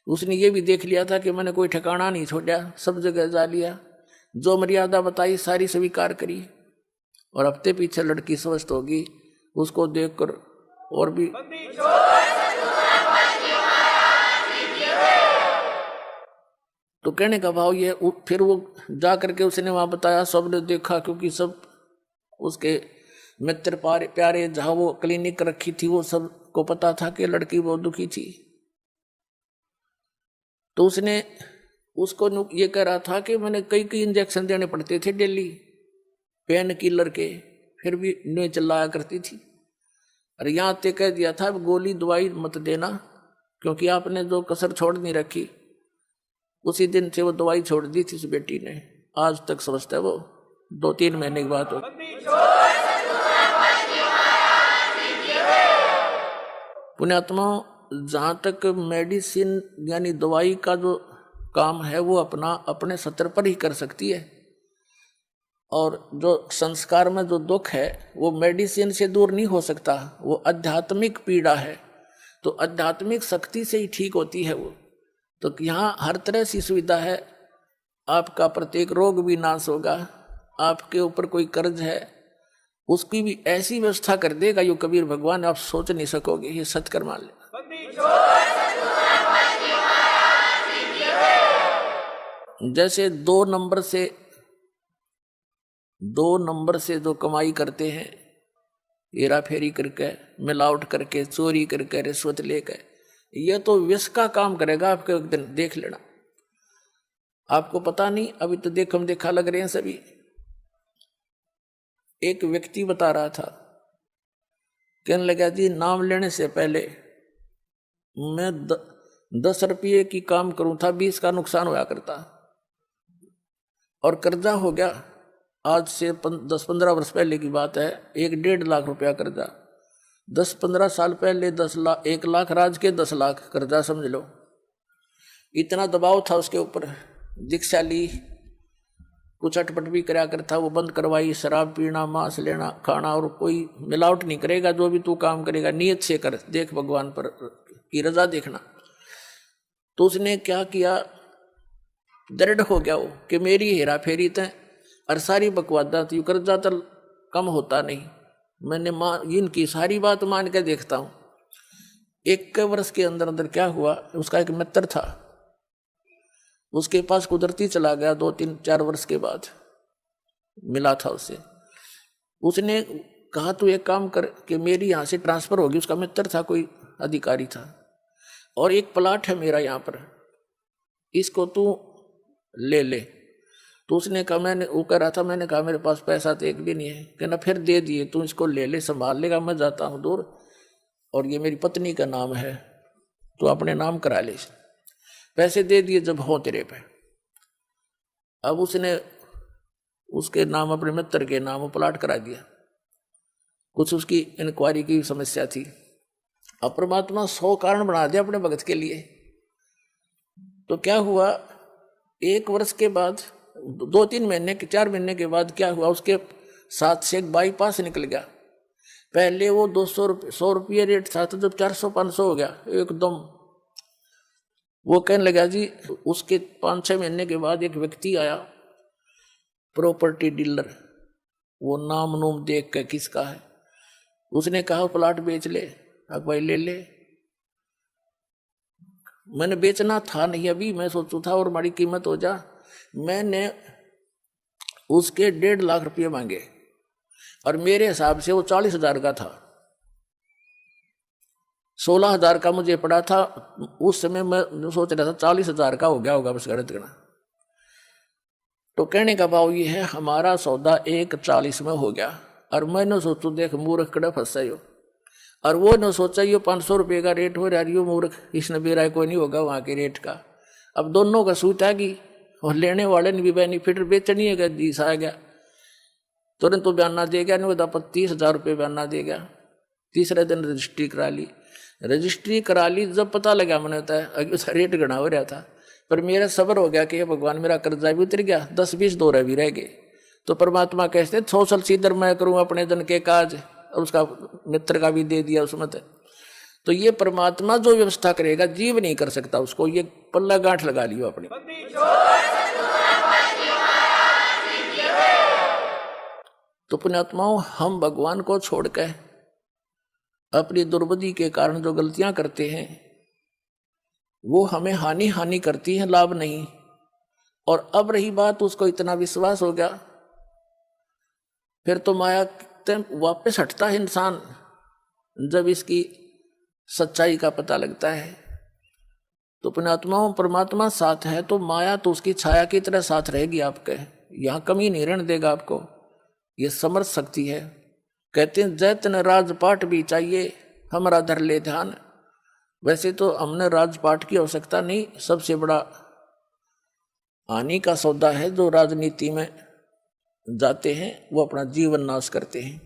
उसने ये भी देख लिया था कि मैंने कोई ठिकाना नहीं छोड़ा, सब जगह जा लिया, जो मर्यादा बताई सारी स्वीकार करी, और हफ्ते पीछे लड़की स्वस्थ होगी। उसको देखकर और भी तो कहने का भाव ये, फिर वो जा करके उसने वहां बताया, सबने देखा, क्योंकि सब उसके मित्र प्यारे जहां वो क्लिनिक रखी थी वो सब को पता था कि लड़की बहुत दुखी थी। तो उसने उसको ये कह रहा था कि मैंने कई इंजेक्शन देने पड़ते थे डेली, पेन किलर के, फिर भी नहीं चिल्लाया करती थी। और यहाँ तक कह दिया था गोली दवाई मत देना, क्योंकि आपने जो कसर छोड़ नहीं रखी। उसी दिन से वो दवाई छोड़ दी थी उस बेटी ने, आज तक स्वस्थ है वो, 2-3 महीने की बात हो। पुण्यात्मा, जहां तक मेडिसिन यानी दवाई का जो काम है वो अपने स्तर पर ही कर सकती है, और जो संस्कार में जो दुख है वो मेडिसिन से दूर नहीं हो सकता, वो आध्यात्मिक पीड़ा है, तो आध्यात्मिक शक्ति से ही ठीक होती है वो। तो यहाँ हर तरह से सुविधा है, आपका प्रत्येक रोग भी नाश होगा, आपके ऊपर कोई कर्ज है उसकी भी ऐसी व्यवस्था कर देगा यो कबीर भगवान, आप सोच नहीं सकोगे, ये सत्कर मान ले। जैसे 2 नंबर से जो कमाई करते हैं, हेरा फेरी करके, मिलावट करके, चोरी करके, रिश्वत लेकर, यह तो विष का काम करेगा आपके, एक दिन देख लेना। आपको पता नहीं, अभी तो हम देखा लग रहे हैं सभी। एक व्यक्ति बता रहा था, कहने लगा जी नाम लेने से पहले मैं 10 रुपये की काम करूं था, 20 का नुकसान होया करता, और कर्जा हो गया। आज से 10-15 वर्ष पहले की बात है, 1-1.5 लाख रुपया कर्जा। 10-15 साल पहले 1 लाख राज के 10 लाख कर्जा, समझ लो। इतना दबाव था उसके ऊपर, दीक्षा ली, कुछ अटपट भी कराया करता, वो बंद करवाई, शराब पीना, मांस लेना खाना, और कोई मिलावट नहीं करेगा, जो भी तू काम करेगा नियत से कर, देख भगवान पर की रजा देखना। तो उसने क्या किया, दृढ़ हो गया वो कि मेरी हेरा फेरी तय और सारी बकवादा थी, कर्जा तो कम होता नहीं, मैंने इनकी सारी बात मान के देखता हूँ। 1 वर्ष के अंदर अंदर क्या हुआ, उसका एक मित्र था, उसके पास कुदरती चला गया, 2-3-4 वर्ष के बाद मिला था उससे। उसने कहा तू एक काम कर कि मेरी यहाँ से ट्रांसफर होगी, उसका मित्र था, कोई अधिकारी था, और एक प्लाट है मेरा यहाँ पर, इसको तू ले ले। तो उसने कहा, मैंने वो कह रहा था, मैंने कहा मेरे पास पैसा तो एक भी नहीं है। कहना फिर दे दिए, तू इसको ले ले, संभाल लेगा, मैं जाता हूँ दूर, और ये मेरी पत्नी का नाम है, तो अपने नाम करा ले। पैसे दे दिए जब हो तेरे पे। अब उसने उसके नाम, अपने मित्र के नाम प्लाट करा दिया। कुछ उसकी इंक्वायरी की समस्या थी, अब परमात्मा 100 कारण बना दिया अपने भगत के लिए। तो क्या हुआ, 1 वर्ष के बाद, 2-3 महीने के 4 महीने के बाद क्या हुआ, उसके साथ से एक बाईपास निकल गया। पहले वो 100 रुपये रेट था, तो जब 400-500 हो गया एकदम। वो कहने लगा जी, उसके 5-6 महीने के बाद एक व्यक्ति आया, प्रॉपर्टी डीलर, वो नाम नूम देख के किसका है, उसने कहा प्लाट बेच ले। अब भाई ले ले, मैंने बेचना था नहीं अभी, मैं सोचू था और बड़ी कीमत हो जा। मैंने उसके 1.5 लाख रुपये मांगे, और मेरे हिसाब से वो 40,000 का था। 16,000 का मुझे पड़ा था उस समय। मैं सोच रहा था 40,000 का हो गया होगा बस गणित गणा। तो कहने का भाव ये है, हमारा सौदा 1,40 में हो गया, और मैंने सोचू देख मूर्ख कड़ा फंसा हो, और वो न सोचा ये 500 रुपये का रेट हो रहा है, मूर्ख इसने बेरा कोई नहीं होगा वहाँ के रेट का। अब दोनों का सूत आ गई, और लेने वाले ने भी बेनिफिट, बेचनी है जीस आ गया, तुरंत तो बयाना दे गया, नहीं होता 30,000 रुपये बयाना दे गया। तीसरे दिन रजिस्ट्री करा ली। रजिस्ट्री करा ली, जब पता लगा मैंने होता है उसका रेट गणा हो रहा था, पर मेरा सब्र हो गया कि भगवान मेरा कर्जा भी उतर गया, 10-20 दौरे भी रह गए। तो परमात्मा कहते 100 साल सीधर मैं करूँ अपने जन के काज, और उसका मित्र का भी दे दिया उसमें। तो ये परमात्मा जो व्यवस्था करेगा, जीव नहीं कर सकता उसको, ये पल्ला गांठ लगा लियो अपने। तो पुण्यात्माओं, हम भगवान को छोड़कर अपनी दुर्बुद्धि के कारण जो गलतियां करते हैं, वो हमें हानि करती हैं, लाभ नहीं। और अब रही बात, उसको इतना विश्वास हो गया, फिर तो माया वापस हटता है इंसान जब इसकी सच्चाई का पता लगता है। तो पुण्यात्माओं, परमात्मा साथ है तो माया तो उसकी छाया की तरह साथ रहेगी आपके, यहाँ कमी नहीं रहने देगा आपको, ये समझ सकती है। कहते हैं जैतन राजपाट भी चाहिए, हमारा धर ले ध्यान। वैसे तो हमने राजपाट की आवश्यकता नहीं, सबसे बड़ा हानि का सौदा है जो राजनीति में जाते हैं, वो अपना जीवन नाश करते हैं।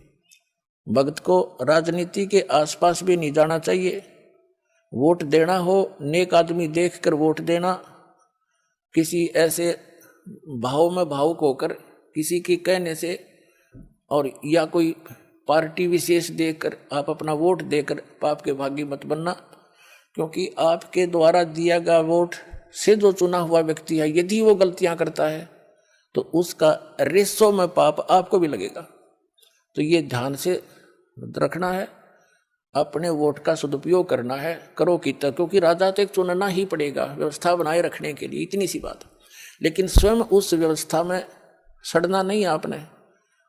भक्त को राजनीति के आसपास भी नहीं जाना चाहिए। वोट देना हो, नेक आदमी देखकर वोट देना, किसी ऐसे भाव में भावुक होकर किसी के कहने से, और या कोई पार्टी विशेष देखकर आप अपना वोट देकर पाप के भागी मत बनना। क्योंकि आपके द्वारा दिया गया वोट से जो चुना हुआ व्यक्ति है, यदि वो गलतियां करता है तो उसका रेसों में पाप आपको भी लगेगा। तो ये ध्यान से रखना है, अपने वोट का सदुपयोग करना है, करो कितना, क्योंकि राजा तो एक चुनना ही पड़ेगा व्यवस्था बनाए रखने के लिए, इतनी सी बात। लेकिन स्वयं उस व्यवस्था में सड़ना नहीं, आपने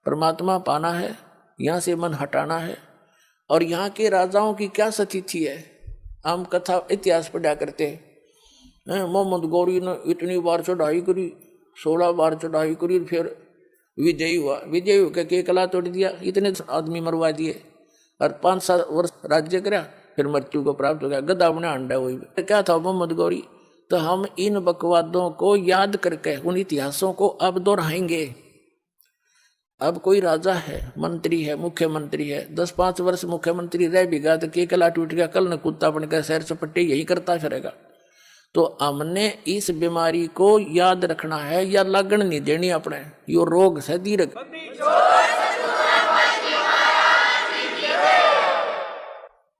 परमात्मा पाना है, यहाँ से मन हटाना है। और यहाँ के राजाओं की क्या स्थिति है, हम कथा इतिहास पढ़ा करते हैं, मोहम्मद गौरी ने इतनी बार चढ़ाई करी, 16 बार चढ़ाई करी, फिर विजयी हुआ, विजयी होकर के कला तोड़ दिया, इतने आदमी मरवा दिए, और 5-7 वर्ष राज्य करा, फिर मृत्यु को प्राप्त हो गया, गदा अपने अंडा। वही क्या था मोहम्मद गौरी। तो हम इन बकवादों को याद करके उन इतिहासों को अब दोहराएंगे। अब कोई राजा है, मंत्री है, मुख्यमंत्री है, 10-5 वर्ष मुख्यमंत्री रह भी गया तो के कला टूट गया, कल न कुत्ता बनकर शहर चपट्टे यही करता फिरेगा। तो हमने इस बीमारी को याद रखना है, या लगन नहीं देनी अपने, यो रोग से दीर्घ।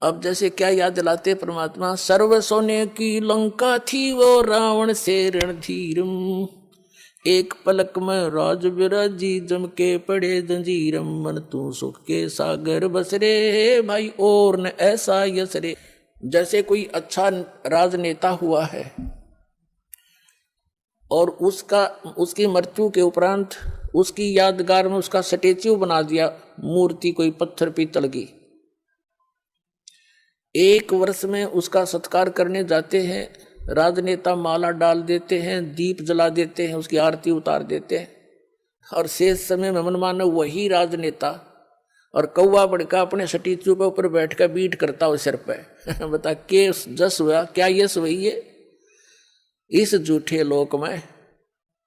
अब जैसे क्या याद दिलाते परमात्मा, सर्व सोने की लंका थी वो रावण से रणधीरम, एक पलक में राज विराजी जम के पड़े जंजीरम, मन तू सुख के सागर बसरे भाई और न ऐसा यसरे। जैसे कोई अच्छा राजनेता हुआ है और उसकी मृत्यु के उपरांत उसकी यादगार में उसका स्टेच्यू बना दिया, मूर्ति कोई पत्थर पीतल की, 1 वर्ष में उसका सत्कार करने जाते हैं, राजनेता माला डाल देते हैं, दीप जला देते हैं, उसकी आरती उतार देते हैं, और शेष समय में मनमाने वही राजनेता और कौवा बड़का अपने स्टेच्यू पे ऊपर बैठ कर बीट करता हो सिर पे। बता के जस हुआ, क्या यश हुई है? इस झूठे लोक में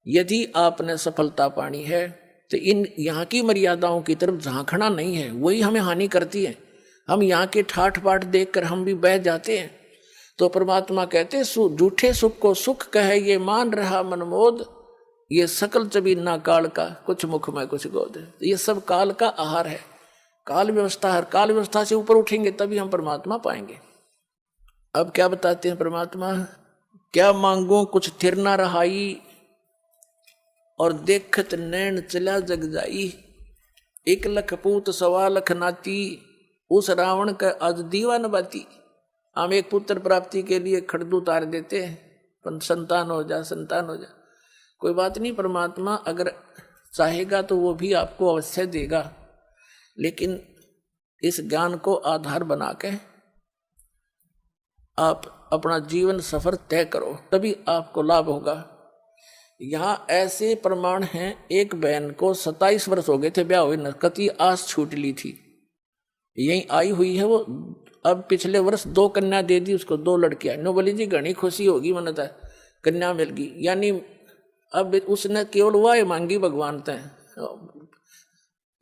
यदि आपने सफलता पानी है तो इन यहाँ की मर्यादाओं की तरफ झांकना नहीं है, वही हमें हानि करती है। हम यहाँ के ठाठ बाट देखकर हम भी बह जाते हैं। तो परमात्मा कहते झूठे सुख को सुख कहे ये मान रहा मनमोद, ये सकल चबीना काल का कुछ मुख में कुछ गोद। ये सब काल का आहार है, काल व्यवस्था है। काल व्यवस्था से ऊपर उठेंगे तभी हम परमात्मा पाएंगे। अब क्या बताते हैं परमात्मा, क्या मांगो कुछ थिर ना रहाई, और देखत नैन चला जग जाई, 1 लख पूत 1.25 लाख नाती, उस रावण का आज दीवान बाती। हम एक पुत्र प्राप्ति के लिए खड़दू उतार देते हैं, संतान हो जा, संतान हो जा, कोई बात नहीं। परमात्मा अगर चाहेगा तो वो भी आपको अवश्य देगा, लेकिन इस ज्ञान को आधार बना के आप अपना जीवन सफर तय करो, तभी आपको लाभ होगा। यहाँ ऐसे प्रमाण हैं, एक बहन को 27 वर्ष हो गए थे ब्याह हुए, कति आस छूट ली थी, यही आई हुई है वो। अब पिछले वर्ष 2 कन्या दे दी उसको, 2 लड़कियां। नो बोली जी घनी खुशी होगी, मन था कन्या मिल गई। यानी अब उसने केवल वाह मांगी भगवान तय,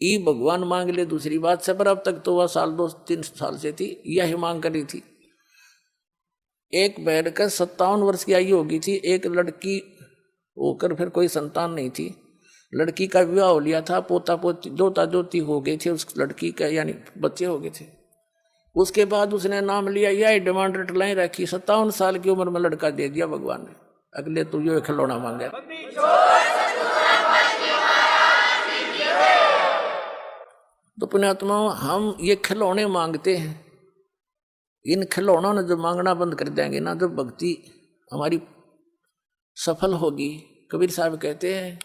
ई भगवान मांग ले दूसरी बात से, पर अब तक तो वह 2-3 साल से थी यही मांग करी थी। एक बहन का 57 वर्ष की आयु होगी थी, एक लड़की होकर फिर कोई संतान नहीं थी। लड़की का विवाह हो लिया था, पोता पोती दोता दोती हो गए थे उस लड़की का, यानी बच्चे हो गए थे। उसके बाद उसने नाम लिया, यह डिमांड रटलाई रखी, 57 साल की उम्र में लड़का दे दिया भगवान ने। अगले तो यो खिलौना मांगे। तो पुण्यात्मा, हम ये खिलौने मांगते हैं, इन खिलौनों ने जो मांगना बंद कर देंगे ना, जब भक्ति हमारी सफल होगी। कबीर साहब कहते हैं,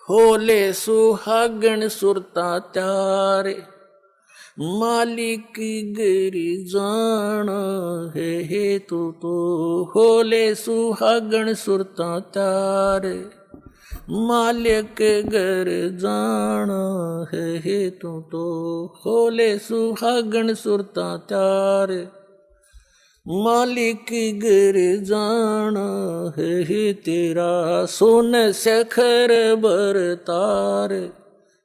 होले सुहागण सुरता त्यारे, मालिक गिरी जान है तो होले सुहागण सुरता त्यारे, मालिक गर जान है तो होले सुहागण सुरता त्यारे, मालिक गिर जाना है तेरा सोन सखर बरतार,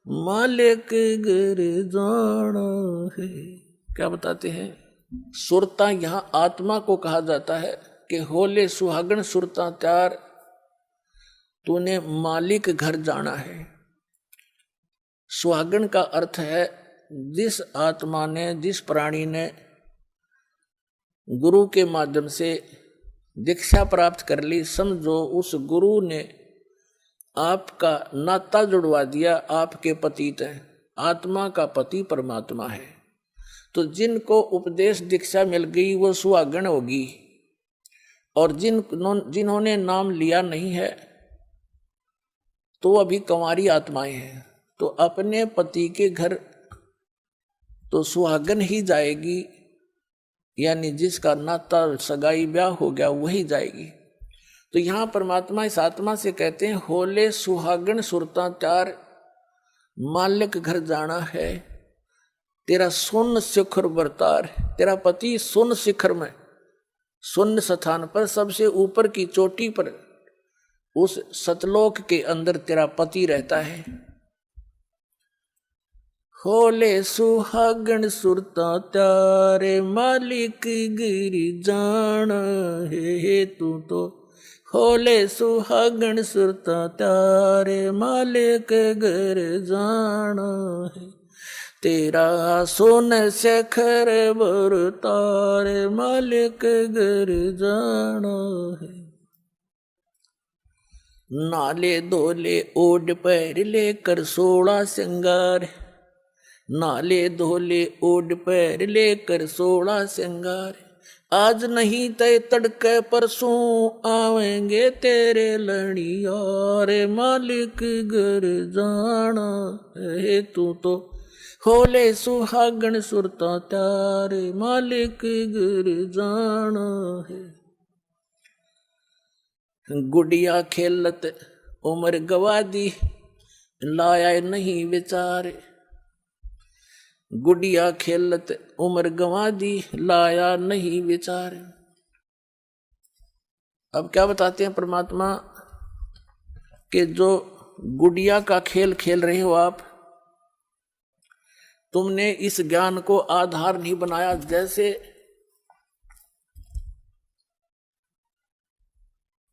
मालिक गिर जाना है। क्या बताते हैं? सुरता यहाँ आत्मा को कहा जाता है कि होले सुहागण सुरता त्यार, तूने मालिक घर जाना है। सुहागण का अर्थ है जिस आत्मा ने, जिस प्राणी ने गुरु के माध्यम से दीक्षा प्राप्त कर ली, समझो उस गुरु ने आपका नाता जुड़वा दिया, आपके पतित हैं। आत्मा का पति परमात्मा है। तो जिनको उपदेश दीक्षा मिल गई वो सुहागण होगी, और जिन्होंने नाम लिया नहीं है तो अभी कंवारी आत्माएं हैं। तो अपने पति के घर तो सुहागन ही जाएगी, यानी जिसका नाता सगाई ब्याह हो गया वही जाएगी। तो यहाँ परमात्मा इस आत्मा से कहते हैं, होले सुहागन सुरता त्यार, मालिक घर जाना है, तेरा सुन शिखर बरतार। तेरा पति सुन शिखर में, सुन स्थान पर, सबसे ऊपर की चोटी पर, उस सतलोक के अंदर तेरा पति रहता है। होले सुहागण सुरता त्यारे, मालिक गिरी जान है तो होले सुहागण सुरता त्यारे, मालिक गिर जान है तेरा सोन सखर बरतार, मालिक गिर जान है। नाले धोले ओढ़ पैर लेकर 16 श्रृंगार, नाले धोले ओढ़ पैर लेकर 16 श्रृंगार, आज नहीं तय तड़के परसों आवेंगे तेरे लड़ियार, मालिक घर जाना है तो होले सुहागण सुरता त्यारे, मालिक घर जाना है। गुड़िया खेलत उम्र गवा दी, लाया नहीं विचार, गुड़िया खेलत उम्र गवा दी, लाया नहीं विचार। अब क्या बताते हैं परमात्मा कि जो गुड़िया का खेल खेल रहे हो आप, तुमने इस ज्ञान को आधार नहीं बनाया। जैसे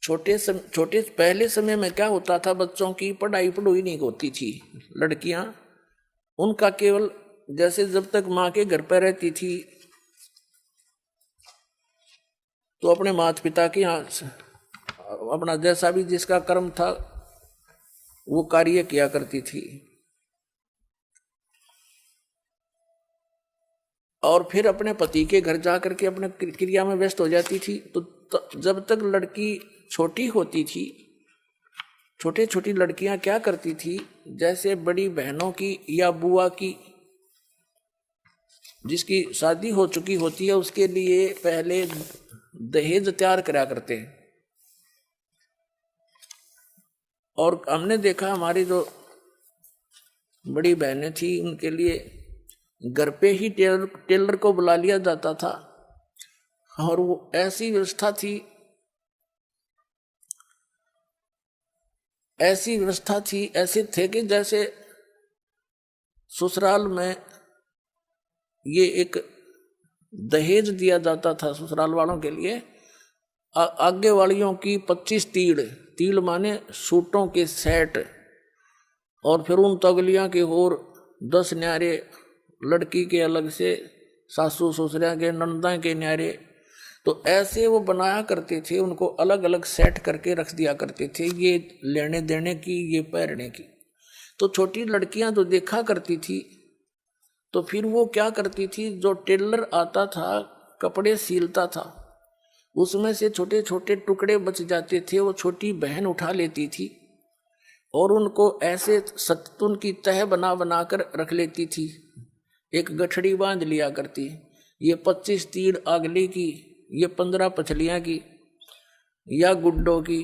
छोटे पहले समय में क्या होता था, बच्चों की पढ़ाई नहीं होती थी, लड़कियां उनका केवल जैसे जब तक माँ के घर पर रहती थी तो अपने माता पिता के यहाँ अपना जैसा भी जिसका कर्म था वो कार्य किया करती थी, और फिर अपने पति के घर जाकर के अपने क्रिया में व्यस्त हो जाती थी। तो जब तक लड़की छोटी होती थी छोटी छोटी लड़कियां क्या करती थी, जैसे बड़ी बहनों की या बुआ की जिसकी शादी हो चुकी होती है उसके लिए पहले दहेज तैयार करा करते हैं। और हमने देखा हमारी जो बड़ी बहनें थी उनके लिए घर पे ही टेलर को बुला लिया जाता था। और वो ऐसी व्यवस्था थी ऐसे थे कि जैसे ससुराल में ये एक दहेज दिया जाता था ससुराल वालों के लिए। आगे वालियों की 25 तील माने सूटों के सेट, और फिर उन तगलियां के और 10 न्यारे, लड़की के अलग से, सासू ससुरिया के, नंदा के न्यारे। तो ऐसे वो बनाया करते थे, उनको अलग अलग सेट करके रख दिया करते थे, ये लेने देने की, ये पहनने की। तो छोटी लड़कियां जो देखा करती थी तो फिर वो क्या करती थी, जो टेलर आता था कपड़े सिलता था उसमें से छोटे छोटे टुकड़े बच जाते थे, वो छोटी बहन उठा लेती थी और उनको ऐसे सत्तून की तह बना कर रख लेती थी। एक गठड़ी बांध लिया करती, ये 25 तीड़ अगली की, ये 15 पछलियाँ की, या गुड्डों की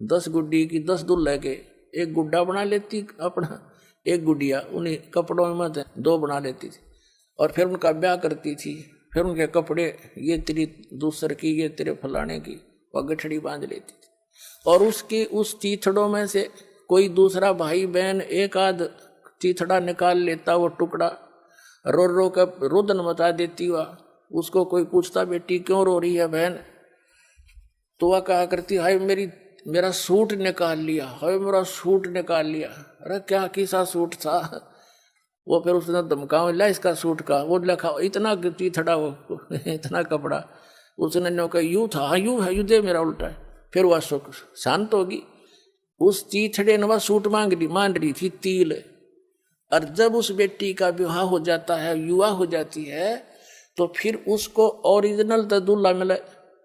10 गुड्डी की, 10 दुल्हे के एक गुड्डा बना लेती अपना, एक गुडिया उन्हीं कपड़ों में 2 बना लेती थी। और फिर उनका ब्याह करती थी, फिर उनके कपड़े ये तेरी दूसर की, ये तेरे फलाने की, वह गठड़ी बांध लेती थी। और उसके उस चीथड़ों में से कोई दूसरा भाई बहन एक आध चीथड़ा निकाल लेता, वो टुकड़ा रो रो कर रुदन मचा देती। वह उसको कोई पूछता बेटी क्यों रो रही है बहन, तो वह कहा करती हाय मेरा सूट निकाल लिया, हाय मेरा सूट निकाल लिया। अरे क्या किसा सूट था, वो फिर उसने धमकाओ ला इसका सूट का, वो लिखा इतना चीथड़ा, वो इतना कपड़ा, उसने नो कहा यूं था, हाँ यूं है, यूं दे मेरा उल्टा है। फिर वह शांत होगी। उस चीथड़े ने वह सूट मान रही थी तील। और जब उस बेटी का विवाह हो जाता है, युवा हो जाती है, तो फिर उसको ओरिजिनल तो दूल्हा मिले,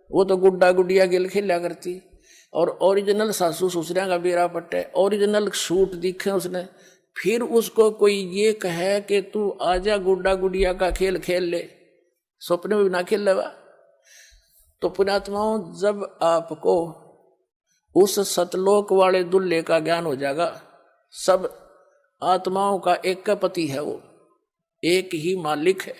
वो तो गुड्डा गुडिया गेल खेला करती, और ओरिजिनल सासू ससुरिया का बेरा पट्टे, ओरिजिनल सूट दिखे उसने। फिर उसको कोई ये कहे कि तू आजा गुड्डा गुडिया का खेल खेल ले, सपने में भी ना खेल लेवा। तो पुण्यात्माओं, जब आपको उस सतलोक वाले दुल्हे का ज्ञान हो जाएगा, सब आत्माओं का एक का पति है, वो एक ही मालिक है।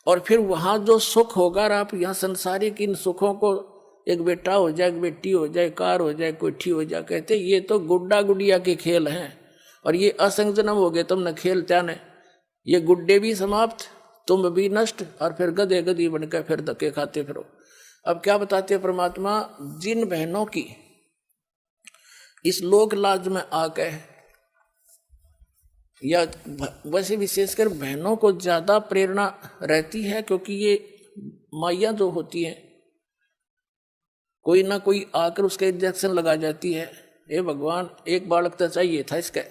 और फिर वहां जो सुख होगा, आप यहाँ संसारिक इन सुखों को, एक बेटा हो जाए, एक बेटी हो जाए, कार हो जाए, कोठी हो जाए, कहते ये तो गुड्डा गुडिया के खेल हैं, और ये असंग जन्म हो गए तुमने खेल त्याने, ये गुड्डे भी समाप्त, तुम भी नष्ट, और फिर गधे गधी बनकर फिर धक्के खाते फिरो। अब क्या बताते हैं परमात्मा, जिन बहनों की इस लोक लाज में आके, या वैसे विशेषकर बहनों को ज्यादा प्रेरणा रहती है, क्योंकि ये माइया जो होती है, कोई ना कोई आकर उसके इंजेक्शन लगा जाती है, हे भगवान एक बालक तो चाहिए था इसके,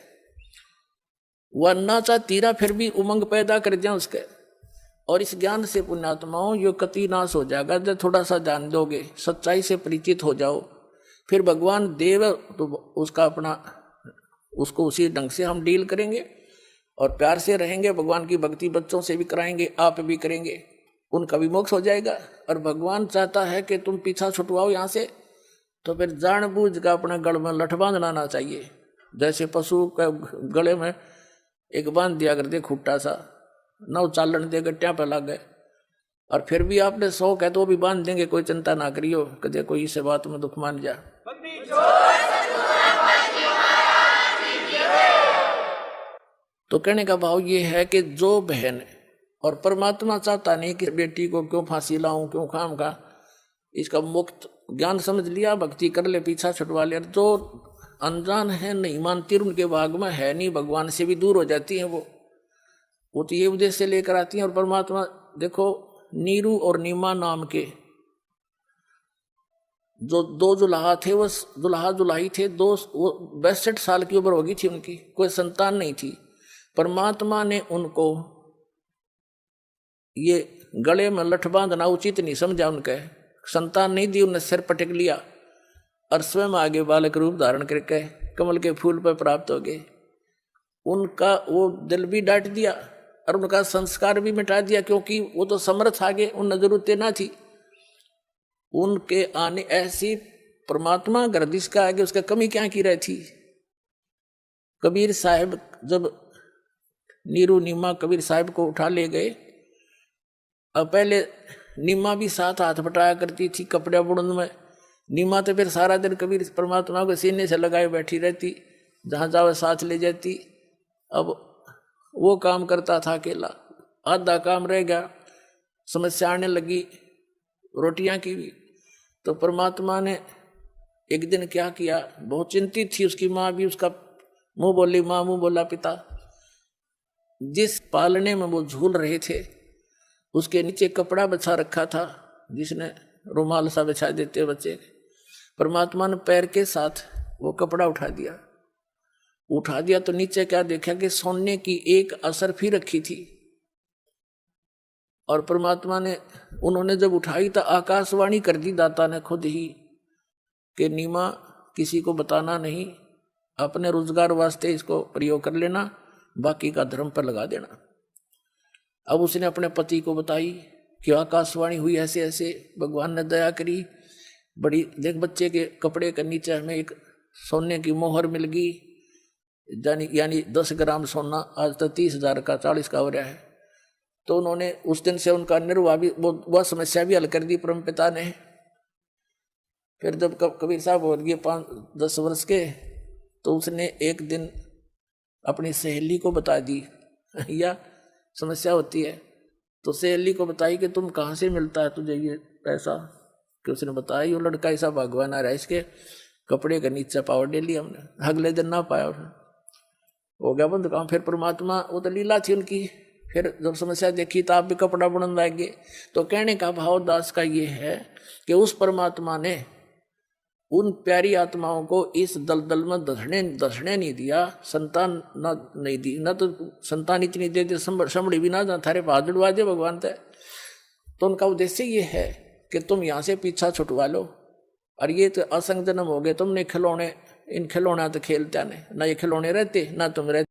वह ना चाहती रहा फिर भी उमंग पैदा कर दिया उसके। और इस ज्ञान से पुण्यात्माओं यो कति नाश हो जाएगा, जब थोड़ा सा जान दोगे, सच्चाई से परिचित हो जाओ, फिर भगवान देव तो उसका अपना, उसको उसी ढंग से हम डील करेंगे और प्यार से रहेंगे। भगवान की भक्ति बच्चों से भी कराएंगे, आप भी करेंगे, उनका भी मोक्ष हो जाएगा। और भगवान चाहता है कि तुम पीछा छुटवाओ यहाँ से, तो फिर जानबूझ का अपने गल में लठ बांधना चाहिए। जैसे पशु के गले में एक बांध दिया कर दे खूटा सा, नौ चालन दे गट्टिया पे लग गए, और फिर भी आपने 100 कह तो भी बांध देंगे, कोई चिंता ना करियो, कदे कोई इसे बात में दुख मान जा। तो कहने का भाव ये है कि जो बहन, और परमात्मा चाहता नहीं कि बेटी को क्यों फांसी लाऊं, क्यों खाम का, इसका मुक्त ज्ञान समझ लिया, भक्ति कर ले, पीछा छुटवा ले। जो अनजान है, नहीं मानती, उनके भाग में है नहीं, भगवान से भी दूर हो जाती है वो तो ये उद्देश्य लेकर आती हैं। और परमात्मा देखो, नीरू और नीमा नाम के जो 2 जुलाहा थे, वो जुलाहा जुलाही थे, 62 साल की उम्र होगी थी उनकी, कोई संतान नहीं थी। परमात्मा ने उनको ये गले में लठ बांधना उचित नहीं समझा, उनके संतान नहीं दी, उन्हें सिर पटक लिया और स्वयं आगे बालक रूप धारण करके कमल के फूल पर प्राप्त हो गए। उनका वो दिल भी डांट दिया और उनका संस्कार भी मिटा दिया, क्योंकि वो तो समर्थ आगे, उन जरूरतें ना थी उनके आने। ऐसी परमात्मा गर्दिश का आगे उसका कमी क्या की रही थी। कबीर साहब जब नीरू नीमा कबीर साहब को उठा ले गए, अब पहले नीमा भी साथ हाथ बटाया करती थी कपड़े बुड़न में। नीमा तो फिर सारा दिन कबीर परमात्मा को सीने से लगाए बैठी रहती, जहाँ जावे साथ ले जाती। अब वो काम करता था अकेला, आधा काम रह गया, समस्या आने लगी रोटियां की भी। तो परमात्मा ने एक दिन क्या किया, बहुत चिंतित थी उसकी माँ भी, उसका मुंह बोली माँ मुंह बोला पिता। जिस पालने में वो झूल रहे थे उसके नीचे कपड़ा बिछा रखा था, जिसने रुमाल सा बिछा देते बच्चे। परमात्मा ने पैर के साथ वो कपड़ा उठा दिया तो नीचे क्या देखा कि सोने की एक असरफी रखी थी। और परमात्मा ने, उन्होंने जब उठाई तो आकाशवाणी कर दी दाता ने खुद ही कि नीमा किसी को बताना नहीं, अपने रोजगार वास्ते इसको प्रयोग कर लेना, बाकी का धर्म पर लगा देना। अब उसने अपने पति को बताई कि आकाशवाणी हुई ऐसे ऐसे, भगवान ने दया करी, बड़ी देख बच्चे के कपड़े के नीचे हमें एक सोने की मोहर मिल गई, यानी 10 ग्राम सोना, आज तो 30,000 का 40 का हो रहा है। तो उन्होंने उस दिन से उनका निर्वाह भी, वह समस्या भी हल कर दी परमपिता ने। फिर जब कबीर साहब हो गए 5-10 वर्ष के, तो उसने एक दिन अपनी सहेली को बता दी या समस्या होती है। तो सहेली को बताई कि तुम कहाँ से मिलता है तुझे ये पैसा, कि उसने बताया ये लड़का ऐसा भगवान आ रहा है, इसके कपड़े का नीचे पावर दे लिया हमने। अगले दिन ना पाया, हो गया बंद काम। फिर परमात्मा, वो तो लीला थी उनकी, फिर जब समस्या देखी तो आप भी कपड़ा बुनने लगे। तो कहने का भाव दास का ये है कि उस परमात्मा ने उन प्यारी आत्माओं को इस दलदल में धसने नहीं दिया, संतान नहीं दी, ना तो संतान इतनी दे दे संभड़ी भी ना थारे भाग जुड़वा दे भगवान ते। तो उनका उद्देश्य ये है कि तुम यहाँ से पीछा छुटवा लो, और ये तो असंग जन्म हो गए, तुमने खिलौने, इन खिलौना तो खेलते नहीं, ना ये खिलौने रहते ना तुम रहते।